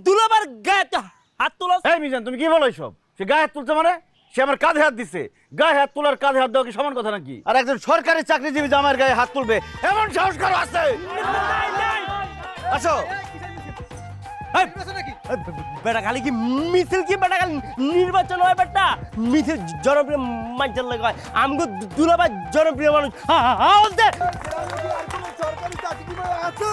দুলাবার গায়ে হাত তোলা। এই মিজান, তুমি কি বলো সব? সে গায়ে হাত তুলছে মানে? সে আমার কাঁধে হাত দিছে। গায়ে হাত তোলার কাঁধে হাত দেওয়া কি সমান কথা নাকি? আর একজন সরকারি চাকরিজীবী জামাইয়ের গায়ে হাত তুলবে এমন সাহস কারো আছে? আসো। বেটা খালি কি মিছিল, কি বেটা খালি নির্বাচন হয়? বেটা মিছিল জনপ্রিয় মানুষের লাগে হয়। আমগো দুলাবার জনপ্রিয় মানুষ। সরকারি চাকরি আছে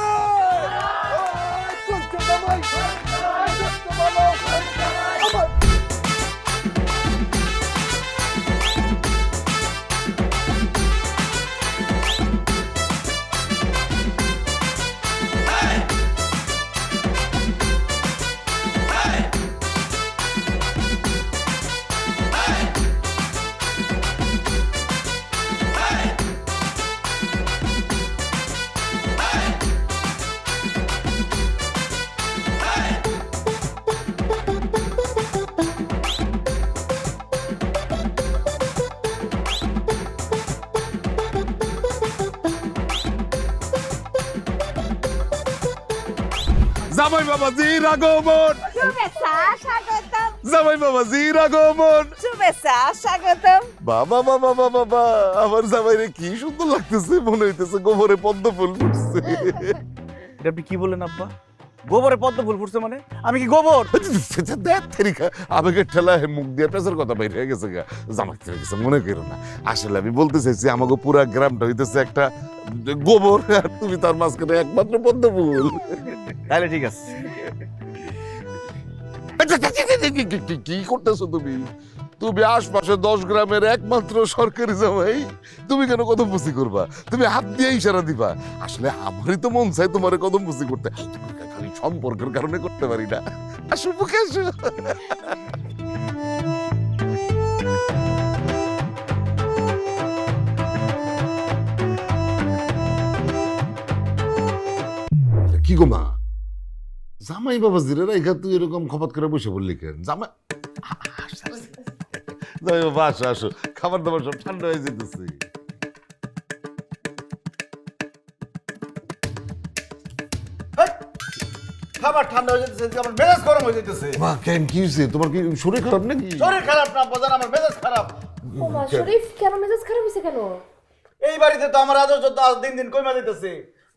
জামাই বাবাজির আগমন, শুভেচ্ছা স্বাগতম। জামাই বাবাজির আগমন। শুভেচ্ছা স্বাগতম। বাবা বাবা বাবা বাবা, আমার জামাইরে কি সুন্দর লাগতেছে, মনে হইতেছে গোবরে পদ্ম ফুল ফুটছে। এটা আপনি কি বলেন আব্বা? গোবরে পদ্ম ফুল ফুটছে মানে? আমি কি গোবর? আবেগের ঠেলায় মুখ দিয়ে পেঁচার কথা বাইরে হয়ে গেছে গা। জামাই থেকে গেছে মনে করো না, আসলে আমি বলতে চাইছি আমাকে পুরা গ্রামটা হইতেছে একটা গোবর, আর তুমি তার মাঝখানে একমাত্র পদ্ম ফুল। তাহলে ঠিক আছে। কি করতেছো তুমি? তুমি আশপাশে 10 গ্রামের একমাত্র সরকারি জামাই, তুমি কেন কদম বুঝি করবা? তুমি হাত দিয়ে ইশারা দিবা। আসলে আমারই তো মন চাই তোমার কদম বুঝি করতে, খালি সম্পর্কের কারণে করতে পারি না। আসো বুকে আসো। কি গো মা, জামাই বাবাজিরা এখানে তুই এরকম খপাত করে বসে বললি কেন? জামাই জামাই বাবা আসো আসো, খাবার দাবার সব ঠান্ডা হয়ে যেতেছে। খাবার ঠান্ডা হয়ে যেতেছে, আমার মেজাজ গরম হয়ে যেতেছে। মা কেন কি হয়েছে? তোমার কি শরীর খারাপ নাকি? শরীর খারাপ না বাজান, আমার মেজাজ খারাপ। ও মা, শরীফ কেন মেজাজ খারাপ হইছে কেন? এই বাড়িতে তো আমার আদর যত দিন দিন কমে যেতেছে।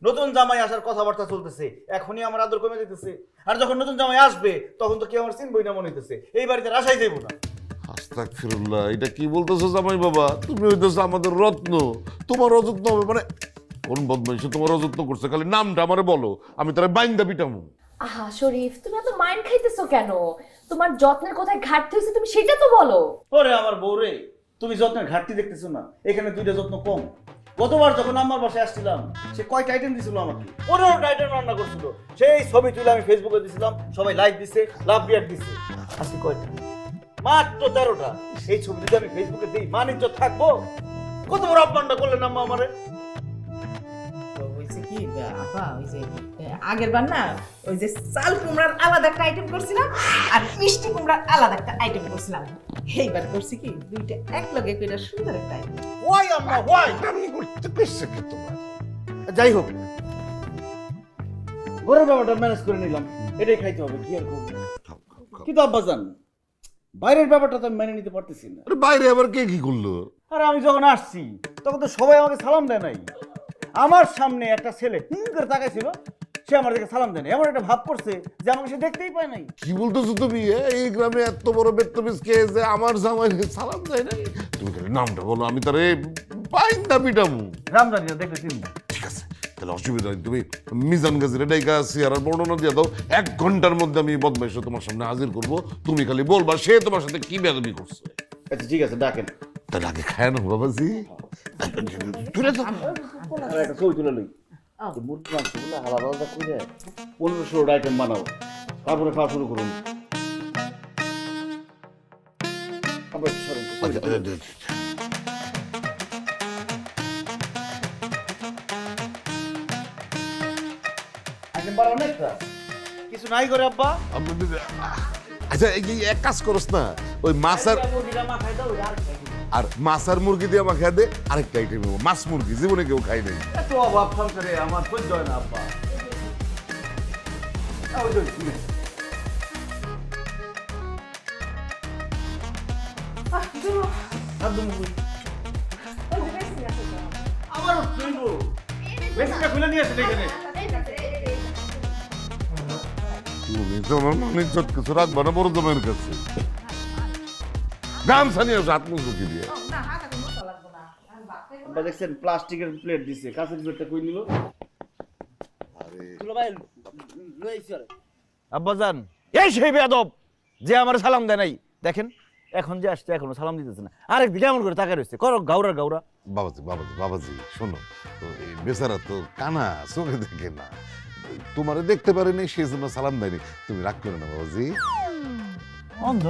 নতুন জামাই আসার কথাবার্তা চলতেছে, এখনই আমার আদর কমে যেতেছে। আর যখন নতুন জামাই আসবে তখন তো কেউ আমার চিনবই না মনে হইতেছে। এই বাড়িতে আসাই যাইব না। আস্তাগফিরুল্লাহ, এটা কি বলতেছো জামাই বাবা? তুমি হইতেছো আমাদের রত্ন, তোমার অযত্ন হবে মানে? কোন বদমাইশ তোমার অযত্ন করছে? খালি নামটা আমারে বলো, আমি তারে বাইন্দা পিটামু। আহা শরীফ, তুমি এত মাইন্ড খাইতেছো কেন? তোমার যত্নের কোথায় ঘাটতি হয়েছে তুমি সেটা তো বলো। ওরে আমার বউরে, তুমি যত্নের ঘাটতি দেখতেছো না? এখানে দুইটা যত্ন কম। গতবার যখন আমার বাসায় আসছিলাম, সে কয়টা আইটেম দিছিল আমাকে? 15টা আইটেম রান্না করছিল। সেই ছবি তুলে আমি ফেসবুকে দিছিলাম, সবাই লাইক দিছে, লাভ রিয়াক্ট দিছে। আজকে কয়টা? মাত্র 13টা। এই ছবি যদি আমি ফেসবুকে দিই, মানিজ্য থাকবো? কত বড় অপমানটা করলেন আম্মা আমারে। হয়েছে কি আপা, ওই যে আগের বার না ওই যে চাল কুমড়ার আলাদা একটা আইটেম করছিলাম আর মিষ্টি কুমড়ার আলাদা একটা আইটেম করছিলাম। এইবার করছি কি দুইটা এক লগে কইরা সুন্দর একটা আইটেম। ওয়াই আম্মা ওয়াই? আমি করতে কইছে কি তোমার? যাই হোক, ঘরের ব্যাপারটা ম্যানেজ করে নিলাম, এটাই খাইতে হবে, কি আর করবো। কিন্তু আব্বাজান, বাইরের ব্যাপারটা তো আমি মেনে নিতে পারতেছি না। আরে বাইরে আবার কে কি করলো? আর আমি যখন আসছি তখন তো সবাই আমাকে সালাম দেয় নাই। আমার সামনে একটা ছেলে করে তাকাইছিল, সে আমার দিকে সালাম দেয় নাই। এমন একটা ভাব করছে যে আমাকে সে দেখতেই পায় নাই। কি বলতেছো তুমি? এই গ্রামে এত বড় বেত্তবিজ কে যে আমার জামাই সালাম দেয় নাই? তুমি খালি নামটা বলো, আমি তারে বাইন্দা পিটামু। রাম জানি না, দেখলে চিনবো। ঠিক আছে, তাহলে অসুবিধা নেই, তুমি মিজান গাজীর ডাইকা সিয়ারার বর্ণনা দিয়ে দাও। 1 ঘন্টার মধ্যে আমি বদমাইশ তোমার সামনে হাজির করব। তুমি খালি বলবা সে তোমার সাথে কি বেয়াদবি করছে। আচ্ছা ঠিক আছে, ডাকেন। তাহলে আগে খায় না বাবাজি, তুলে দাও। আর একটা ছবি তুলে লই। মুরগি মাংসগুলো আলাদা আলাদা করে 15-16টা আইটেম বানাও, তারপরে খাওয়া শুরু করুন। আইটেম বার অনেকটা কিছু নাই করে আব্বা আচ্ছা এই এক কাজ করস না, ওই মাছ আর মাছ আর মুরগি দিয়ে আমাকে দে, আরেকটা আইটেম মাছ মুরগি জীবনে কেউ খাই নাই। এত অভাব সংসারে আমার সহ্য হয় না আব্বা। ওই যে, আমারও চলবো বেশিটা খুলে নিয়ে আসলে এখানে তুমি তো আমার মনে ইজ্জত কিছু রাখবা না বড় জমের কাছে। গামছা নিয়ে আসো, হাত মুখি দিয়ে। আব্বা দেখছেন প্লাস্টিকের প্লেট দিছে, কাঁচের প্লেটটা কই নিল? দুলাভাই লইছি আরে আব্বা জান এই সেই বেয়াদব যে আমার সালাম দেয় নাই, দেখেন এখন যে আসছে এখনো সালাম দিতেছে না, আরেক দিকে এমন করে তাকায় রয়েছে, করো গাউরা গাউরা। বাবাজি বাবাজি বাবাজি শোনো, তো এই বেচারা তো কানা, চোখে দেখে না, তোমারে দেখতে পারেনি সেই জন্য সালাম দেয়নি। তুমি রাগ করো না বাবাজি। অন্ধ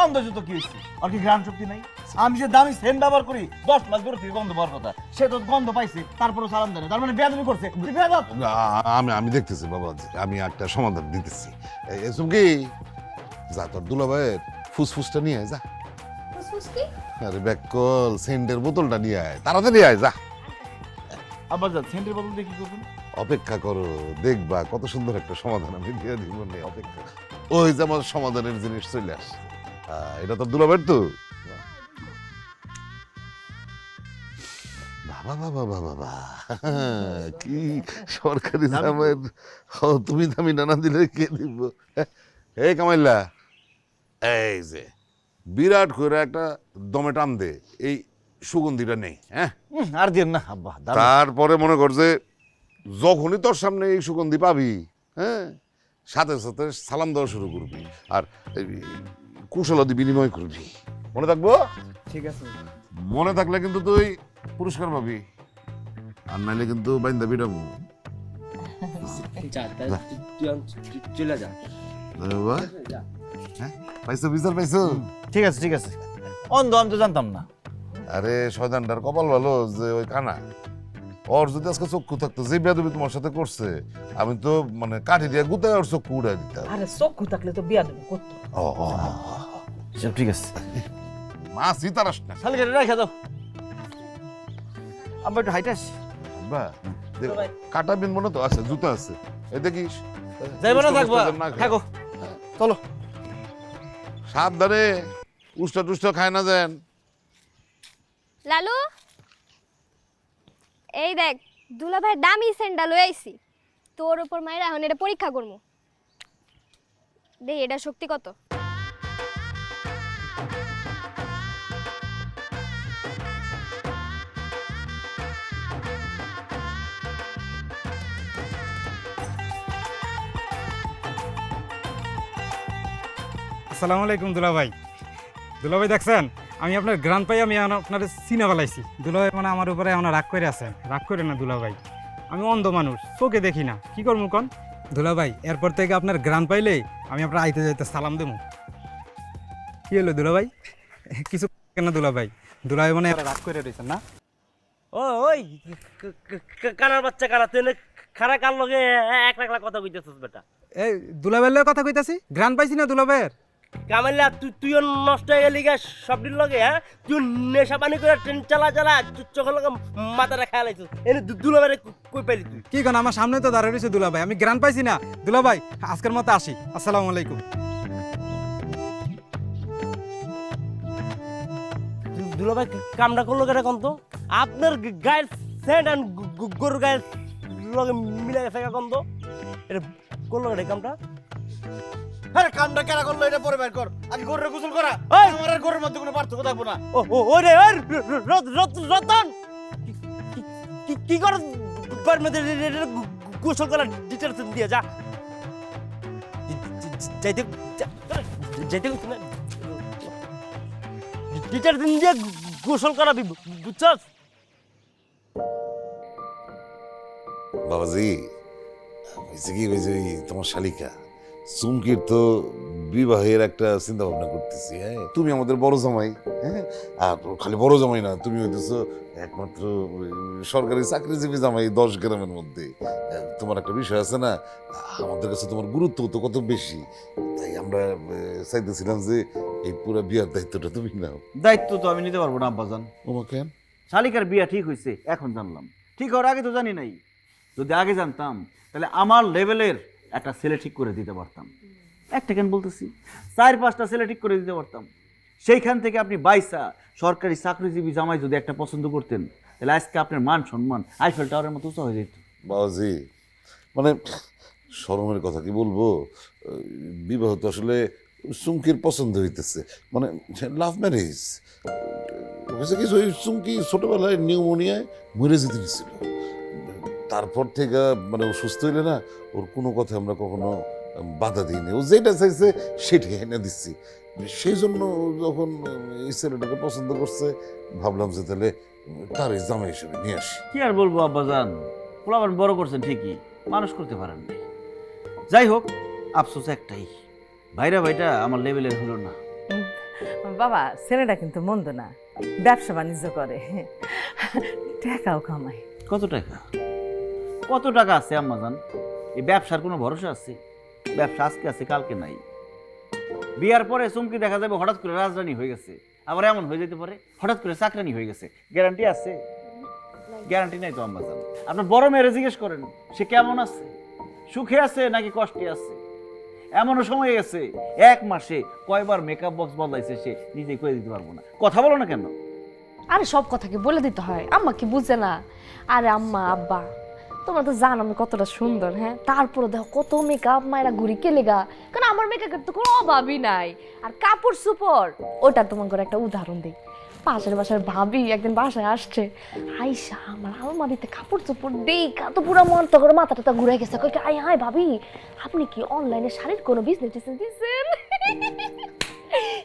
অন্ধ জুতো কি হয়েছে? আর কি গ্রাম শক্তি নাই? আমি যে দামি সেন্ট ব্যবহার করি 10 মাস ধরে থেকে গন্ধ পাওয়ার কথা, সে তো গন্ধ পাইছে তারপরে সালাম দেয় না, তার মানে বেয়াদবি করছে। তুই বেয়াদব। আমি দেখতেছি বাবাজি, আমি একটা সমাধান দিতেছি। এসব কি যা তোর দুলাভাইয়ের ফুসফুসটা নিয়ে আয়, যা। ফুসফুস কি? আরে ব্যাককল সেন্টের বোতলটা নিয়ে আয়, তাড়াতাড়ি আয়, যা। আব্বা জান সেন্টের বদল দিয়ে কি করবেন? অপেক্ষা করো, দেখবা কত সুন্দর একটা সমাধান আমি দিয়ে দিব। অপেক্ষা, ওই যে আমার সমাধানের জিনিস চলে আসছে। এটা তো দুলাভাইয়ের তো। বাবা বাবা বাবা বাবা, কি সরকারি জামাইয়ের তুমি দামি নানা দিলে কে দিব? এই কামাইল্লা, এই যে বিরাট করে একটা দমে টান দে, এই সুগন্ধিটা নেই। হ্যাঁ আর দিন না আব্বা, তারপরে মনে কর যে যখনই তোর সামনে এই সুগন্ধি পাবি, হ্যাঁ, সাথে সাথে সালাম দেওয়া শুরু করবি আর কুশলাদি বিনিময় করবি। মনে থাকবো? ঠিক আছে। মনে থাকলে কিন্তু তুই পুরস্কার পাবি, আর নাইলে কিন্তু বাইন্দা বিটাবো। যা তুই চলে যা। হ্যাঁ পাইছো, বিচার পাইছো? ঠিক আছে ঠিক আছে। অন্ধ অন্ধ জানতাম না। আরে শয়তানটার কপাল ভালো যে ওই কানা, ওর যদি আজকে চক্ষু থাকতো, যে বেয়াদবি তোমার সাথে করছে, আমি তো মানে কাঠি দিয়ে গুতায় ওর চক্ষু উড়াই দিতাম। আরে চক্ষু থাকলে তো বিয়াদবি করতো। সব ঠিক আছে। মাছ ইতারাস না শালি কেটে রেখে দাও। আব্বা একটু হাইটে আসি। বা কাটা বিন মনে তো আছে, জুতা আছে, এই দেখিস। যাইব না থাকবো, থাকো চলো। সাবধানে, উষ্টা টুষ্টা খায় না যেন। লালু এই দেখ দুলাভাই দামি স্যান্ডেল লই আইছি, তোর উপর মাইরা এখন এটা পরীক্ষা করমু, দেখ এটা শক্তি কত। আসসালামু আলাইকুম দুলাভাই। দুলাভাই দেখছেন আমি আপনার গ্রান পাই, আমি আপনার চিনে ফেলাইছি। দুলাভাই মানে আমার উপরে এখন রাগ করে আছেন। রাগ করে না দুলাভাই, আমি অন্ধ মানুষ, চোখে দেখি না, কি করবো কন দুলাভাই। এরপর থেকে আপনার গ্রান পাইলেই আমি আপনার আইতে যাইতে সালাম দেবো। কি হলো দুলাভাই? কিছু কেন দুলাভাই? দুলাভাই মানে রাগ করে রয়েছেন না? ওই কানার বাচ্চা কানা, তুই খারা কার লগে এক লাখ কথা কইতেছিস বেটা? এই দুলাভাইয়ের কথা কইতাছি, গ্রান পাইছি না দুলাভাইয়ের। কামাইলা তুইও নষ্ট হয়ে গেলি গা সবটির লগে। হ্যাঁ তুই নেশা পানি করে ট্রেন চালা চোখের লগে মাথাটা খেয়াল আইছিস, এনে দুলাভাইরে কই পাইলি তুই? কি কোন আমার সামনে তো দাঁড়িয়ে রয়েছে দুলাভাই, আমি গ্রান পাইছি না। দুলাভাই আজকের মতো আসি, আসসালামু আলাইকুম। দুলাভাই কামটা করলো কেটা কোন তো? আপনার গায়ের সেন্ট আর গরুর গায়ের লগে মিলে গেছে কোন তো? এটা করলো কেটা কামটা? আরে কামটা কেন করলো এটা পরে বের কর। আগে গরুরে গোসল করা, আমার আর গরুর মধ্যে কোনো পার্থক্য থাকবো না। ও রে রতন কি করে গোসল করা ডিটেলস দিয়ে যা। যাইতে যাইতে ডিটেলস দিয়ে গোসল করাবি, বুঝছস? বাবাজি হয়েছে কি, হয়েছে তোমার শালিকা চুমকির তো বিবাহের একটা চিন্তা ভাবনা করতেছি। হ্যাঁ, তুমি আমাদের বড় জামাই। হ্যাঁ, আর খালি বড় জামাই না, তুমি হইতেছো একমাত্র সরকারি চাকরিজীবী জামাই 10 গ্রামের মধ্যে। তোমার একটা বিষয় আছে না, আমাদের কাছে তোমার গুরুত্ব তো কত বেশি, তাই আমরা চাইতেছিলাম যে এই পুরো বিয়ার দায়িত্বটা তুমি নাও। দায়িত্ব তো আমি নিতে পারবো না আব্বাজান। ওমা কেন? শালিকার বিয়া ঠিক হয়েছে এখন জানলাম, ঠিক হওয়ার আগে তো জানি নাই। যদি আগে জানতাম তাহলে আমার লেভেলের একটা ছেলে ঠিক করে দিতে পারতাম। একটা কেন বলতেছি, 4-5টা ছেলে ঠিক করে দিতে পারতাম। সেইখান থেকে আপনি 22টা সরকারি চাকরিজীবী জামাই যদি একটা পছন্দ করতেন, তাহলে আজকে আপনার মান সম্মান আইফেল টাওয়ারের মতো উঁচা হয়ে যেত। বাবাজি, মানে শরমের কথা কি বলবো, বিবাহ তো আসলে চুমকির পছন্দ হইতেছে, মানে লাভ ম্যারেজ হয়েছে। কিছু ওই চুমকি ছোটবেলায় নিউমোনিয়ায় মরে যেতে গেছিল, তারপর থেকে মানে ও সুস্থ হইলে না, ওর কোনো কথা আমরা কখনো বাধা দিইনি। ও যেটা চাইছে সেটাই এনে দিচ্ছি। সেই জন্য যখন এই ছেলেটাকে পছন্দ করছে, ভাবলাম যে তাহলে তার এই জামাই হিসেবে নিয়ে আসি। কি আর বলবো আব্বাজান, পোলাপান বড় করছেন ঠিকই, মানুষ করতে পারেন নাই। যাই হোক, আফসোস একটাই, ভাইটা আমার লেভেলের হলো না। বাবা ছেলেটা কিন্তু মন্দ না, ব্যবসা বাণিজ্য করে, টাকাও কামায়। কত টাকা? কত টাকা আছে আম্মাজান? এই ব্যবসার কোনো ভরসা আছে? ব্যবসা আজকে আছে কালকে নাই। বিয়ার পরে চুমকি দেখা যাবে হঠাৎ করে রাজরানী হয়ে গেছে, আবার এমন হয়ে যেতে পারে হঠাৎ করে চাকরানি হয়ে গেছে। গ্যারান্টি আছে? গ্যারান্টি নাই তো আম্মাজান। আপনার বড় মেয়েরে জিজ্ঞেস করেন সে কেমন আছে, সুখে আছে নাকি কষ্টে আছে। এমনও সময় গেছে 1 মাসে কয়বার মেকআপ বক্স বদলাইছে সে নিজেই করে দিতে পারবো না। কথা বলো না কেন? আরে সব কথা কি বলে দিতে হয়? আম্মা কি বুঝে না? আরে আম্মা আব্বা তোমরা তো জানো আমি কতটা সুন্দর, হ্যাঁ, তারপরে দেখো কত মেকআপ মায়েরা ঘুরি কে লেগা, কারণ আমার মেকআপের তো কোনো অভাবই নাই। আর কাপড় সুপর, ওটা তোমার করে একটা উদাহরণ দিই। পাশের বাসার ভাবি একদিন বাসায় আসছে, আইসা আমার আলমারিতে কাপড় চোপড় দেখা তো পুরো মন তো করে মাথাটা ঘুরে গেছে। কই আই হাই ভাবি, আপনি কি অনলাইনে শাড়ির কোনো বিজনেস দিচ্ছেন?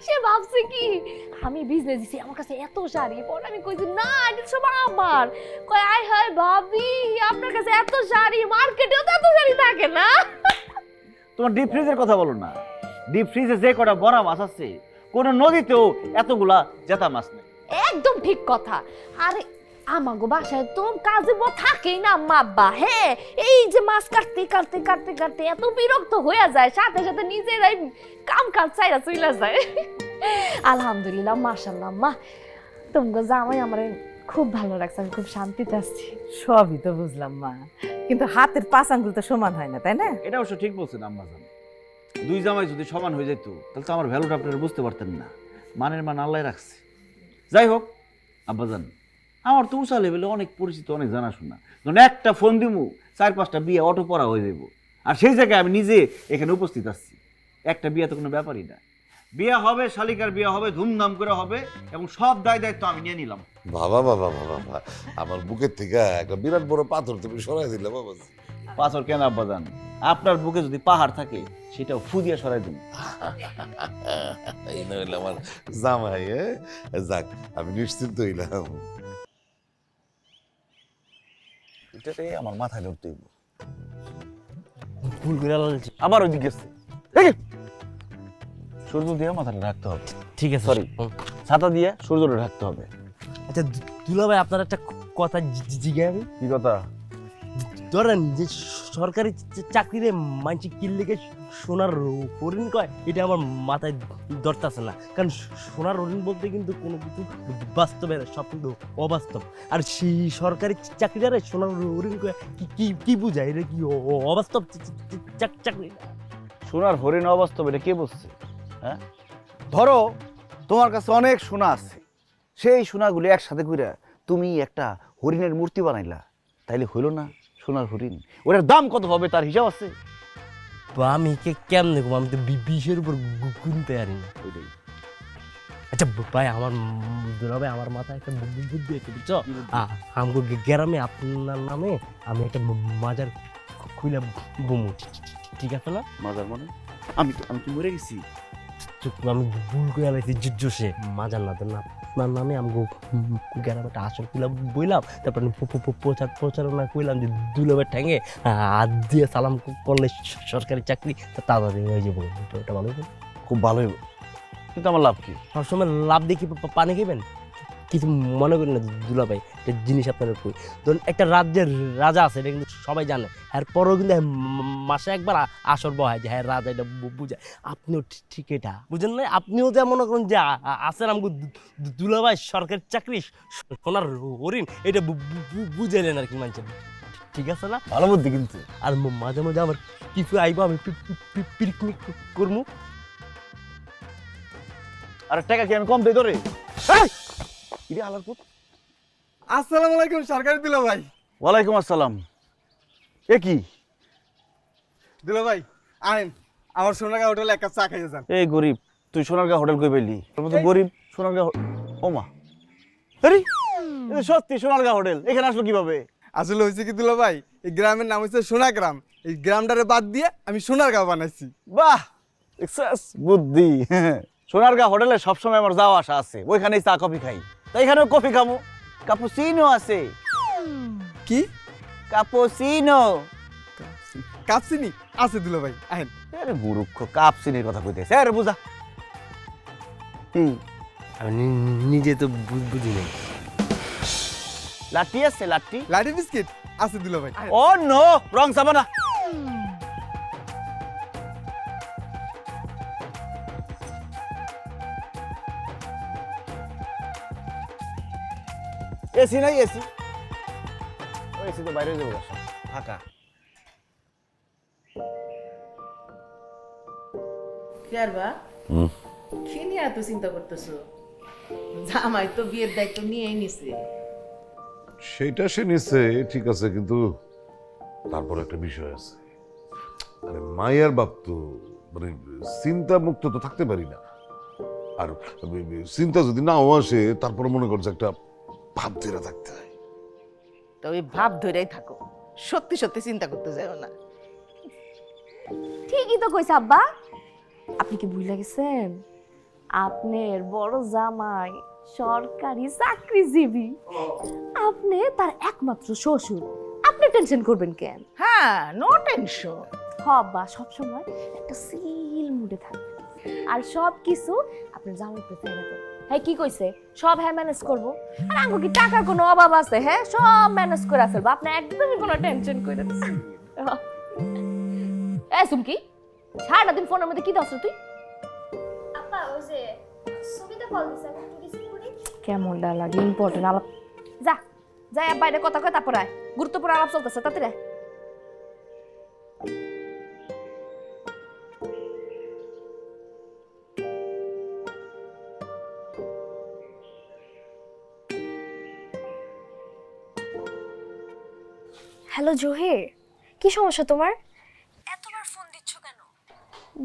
সে ভাবছে কি আমি বিজনেস দিছি, আমার কাছে এত শাড়ি। পরে আমি কইছি না, এটা সব আমার। কয় আয় হায় ভাবি, আপনার কাছে এত শাড়ি, মার্কেটেও তো এত শাড়ি থাকে না। তোমার ডিপ ফ্রিজের কথা বলো না। ডিপ ফ্রিজে যে কটা বড়া মাছ আছে, কোন নদীতেও এতগুলা জেতা মাছ নেই। একদম ঠিক কথা। আরে আমাগো বাসায় তো কাজে থাকেই না আম্মা আব্বা, হ্যাঁ, এই যে মাছ কাটতে কাটতে কাটতে কাটতে এত বিরক্ত হয়ে যায়, সাথে সাথে নিজেরাই কাম কাজ চাইরা চইলা যায়। আলহামদুলিল্লাহ মাশাআল্লাহ আম্মা, তোমাকে জামাই আমার খুব ভালো লাগছে, আমি খুব শান্তিতে আছি। সবই তো বুঝলাম মা, কিন্তু হাতের 5 আঙ্গুল তো সমান হয় না, তাই না? এটা অবশ্য ঠিক বলছেন আম্মাজান। 2 জামাই যদি সমান হয়ে যেত তাহলে তো আমার ভ্যালুটা আপনারা বুঝতে পারতেন না। মানের মান আল্লাহ রাখছে। যাই হোক আব্বাজান, আমার তো উঁচা লেভেলে অনেক পরিচিত, অনেক জানাশোনা। যখন একটা ফোন দিমু 4-5টা বিয়ে অটো পড়া হয়ে যাব। আর সেই জায়গায় আমি নিজে এখানে উপস্থিত আছি। একটা বিয়ে তো কোনো ব্যাপারই না। বিয়ে হবে, শালিকার বিয়ে হবে, ধুমধাম করে হবে, এবং সব দায়িত্ব আমি নিয়ে নিলাম। বাবা বাবা বাবা বাবা, আমার বুকের থেকে একটা বিরাট বড় পাথর তুমি সরাই দিলে বাবাজি। পাথর কেন আব্বাজান? আপনার বুকে যদি পাহাড় থাকে সেটাও ফু দিয়ে সরাই দিন। এই না হইলে আমার জামাই। যাক, আমি নিশ্চিন্ত হইলাম। এটাতে আমার মাথায় ধরতে হইব। ভুল করে আলাদা। আবার ওইদিকে গেছে, সূর্য দিয়ে মাথাটা ঢাকতে হবে। ঠিক আছে, সরি, ছাতা দিয়ে সূর্যটা ঢাকতে হবে। আচ্ছা দুলা ভাই, আপনার একটা কথা জিজ্ঞাসা আমি। কি কথা? ধরেন যে সরকারি চাকরিরে মানসি কিনলেকে সোনার হরিণ কয়, এটা আমার মাথায় ধরতেছে না। কারণ সোনার হরিণ বলতে কিন্তু কোনো কিছু বাস্তবে না, সব কিন্তু অবাস্তব। আর সেই সরকারি চাকরিটারে সোনার হরিণ কয় কি কি বুঝায়? এটা কি অবাস্তব চাকরি? সোনার হরিণ অবাস্তব, এটা কে বলছে? হ্যাঁ, ধরো তোমার কাছে অনেক সোনা আছে, সেই সোনাগুলি একসাথে করে তুমি একটা হরিণের মূর্তি বানাইলা, তাইলে হইল না সোনার হরিণ? ওটার দাম কত হবে তার হিসাব আছে? আমি কেমন দেখবো? আমি তো 20-এর উপর গুনতে পারি না। ওইটাই। আচ্ছা ভাই, আমার দুলা ভাই, আমার মাথায় একটা বুদ্ধি আছে, বুঝছো? আমাকে গ্রামে আপনার নামে আমি একটা মাজার খুলে বমু, ঠিক আছে না? মাজার মানে? আমি তো মরে গেছি। আমি ভুল করে আলাইছি, জোশে মাজার না, আপনার নামে আমি গ্রামে একটা আসর খুলাম বইলাম, তারপর আমি প্রচারণা করলাম যে দুলাভাইয়ের ঠ্যাঙে হাত দিয়ে সালাম করলে সরকারি চাকরি তাড়াতাড়ি হয়ে যাবো। ওটা ভালো হবে? খুব ভালোই, কিন্তু আমার লাভ কি? সবসময় লাভ দেখি পানি খাবেন? কিছু মনে করি না দুলাভাই, একটা জিনিস আপনার কই, ধরুন একটা রাজ্যের রাজা আছে, এটা কিন্তু সবাই জানে, এরপরেও কিন্তু মাসে একবার আসর বহায় যে হ্যাঁ রাজা, এটা বুঝায়। আপনিও ঠিক এটা বুঝেন না? আপনিও যা মনে করেন যে আছেন আমাকে দুলাভাই সরকারি চাকরি সোনার হরিণ, এটা বুঝাইলেন আর কি মানুষের, ঠিক আছে না? ভালো বুদ্ধি কিন্তু। আর মাঝে মাঝে আমার কিছু আইব, আমি পিকনিক করবো। আর টাকা কি আমি কম দেই তোরে? কিরে আলার পুত। আসসালামু আলাইকুম সরকারি দুলাভাই। ওয়ালাইকুম আসসালাম। এ কি? দুলাভাই আইন আমার সোনারগাঁ হোটেলে এক কাপ চা খাইয়ে যান। এই গরিব, তুই সোনারগাঁ হোটেল কই পেলি? তোর মতো গরিব সোনারগাঁ ও মা, আরে এটা সত্যি সোনারগাঁ হোটেল, এখানে আসলো কিভাবে? আসলে হয়েছে কি দুলাভাই, এই গ্রামের নাম হচ্ছে সোনাগ্রাম, এই গ্রামটারে বাদ দিয়ে আমি সোনারগাঁও বানাইছি। বাহ, এক্সেস বুদ্ধি। সোনারগাঁ হোটেলে সবসময় আমার যাওয়া আসা আছে, ওইখানেই চা কফি খাই। তাই এখানেও কফি খামু, কাপুচিনো আছে। কি কাপুচিনো? কাপ চিনি আছে দুলাভাই আইন। আরে বুরুক্ষ, কাপ চিনির কথা কইতেছে, আরে বুঝা কি? আমি নিজে তো বুঝি নাই। লাঠি আছে? লাঠি? লাঠি বিস্কিট আছে দুলাভাই। ও নো, রং সাবানা। এসি নাই? এসি এসি তো বাইরে যাবো, ফাঁকা। কি আর বা কি নিয়ে এত চিন্তা করতেছো? জামাই তো বিয়ের দায়িত্ব নিয়েই নিছে। সেটা সে নিচ্ছে ঠিক আছে, কিন্তু তারপর একটা বিষয় আছে। আরে মায়ের বাপ তো মানে চিন্তা মুক্ত তো থাকতে পারি না। আর চিন্তা যদি নাও আসে, তারপরে মনে করছে একটা ভাব ধরে থাকতে হয়। তো ওই ভাব ধরেই থাকো, সত্যি সত্যি চিন্তা করতে যাও না। ঠিকই তো কইছে আব্বা। আপনি কি ভুলে গেছেন আপনার বড় জামাই সরকারি চাকরিজীবী, আপনি তার একমাত্র শ্বশুর, আপনি টেনশন করবেন কেন? হ্যাঁ, নো টেনশন। হবা সবসময় একটা সিল মুডে থাকবে, আর সব কিছু আপনার জামাই পেতে রাখবে। হ্যাঁ কি কইছে, সব হ্যাঁ ম্যানেজ করবো। আর আঙ্গো কি টাকার কোনো অভাব আছে? হ্যাঁ সব ম্যানেজ করে ফেলবো, আপনি একদমই কোনো টেনশন করে দিচ্ছেন। এই সুমকি, সারাটা দিন ফোনের মধ্যে কি দছ তুই? আপা ওই যে সুবিধা কল দিছে, আমি একটু রিসিভ করি। কেমনটা লাগে ইম্পর্টেন্ট আলাপ। যা যাই বাইরে কথা কয়, তারপর আয়, গুরুত্বপূর্ণ আলাপ চলতেছে, তাড়াতাড়ি আয়। হ্যালো জহির, কি সমস্যা তোমার? এতবার ফোন দিচ্ছ কেন?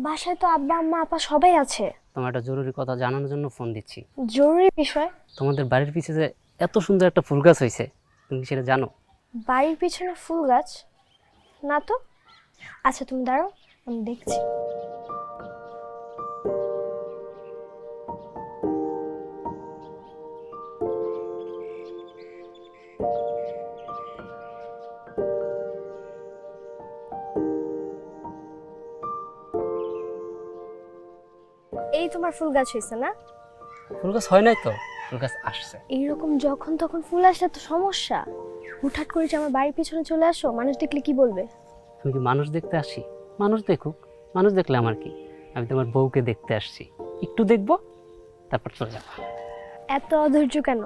বাসায় তো আব্বা আম্মা আপা সবাই আছে। তোমার একটা জরুরি কথা জানানোর জন্য ফোন দিচ্ছি। জরুরি বিষয়? তোমাদের বাড়ির পিছে যে এত সুন্দর একটা ফুল গাছ হয়েছে, তুমি সেটা জানো? বাড়ির পিছনে ফুল গাছ? না তো। আচ্ছা তুমি দাঁড়াও, আমি দেখছি। এই তোমার ফুল গাছ হয়েছে না? ফুল গাছ হয় নাই তো, ফুল গাছ আসছে। এইরকম যখন তখন ফুল আসলে তো সমস্যা। হুটহাট করে যে আমার বাড়ির পিছনে চলে আসো, মানুষ দেখলে কি বলবে? আমি কি মানুষ দেখতে আসি? মানুষ দেখুক, মানুষ দেখলে আমার কি? আমি তোমার বউকে দেখতে আসছি, একটু দেখবো তারপর চলে যাবো। এত অধৈর্য কেন?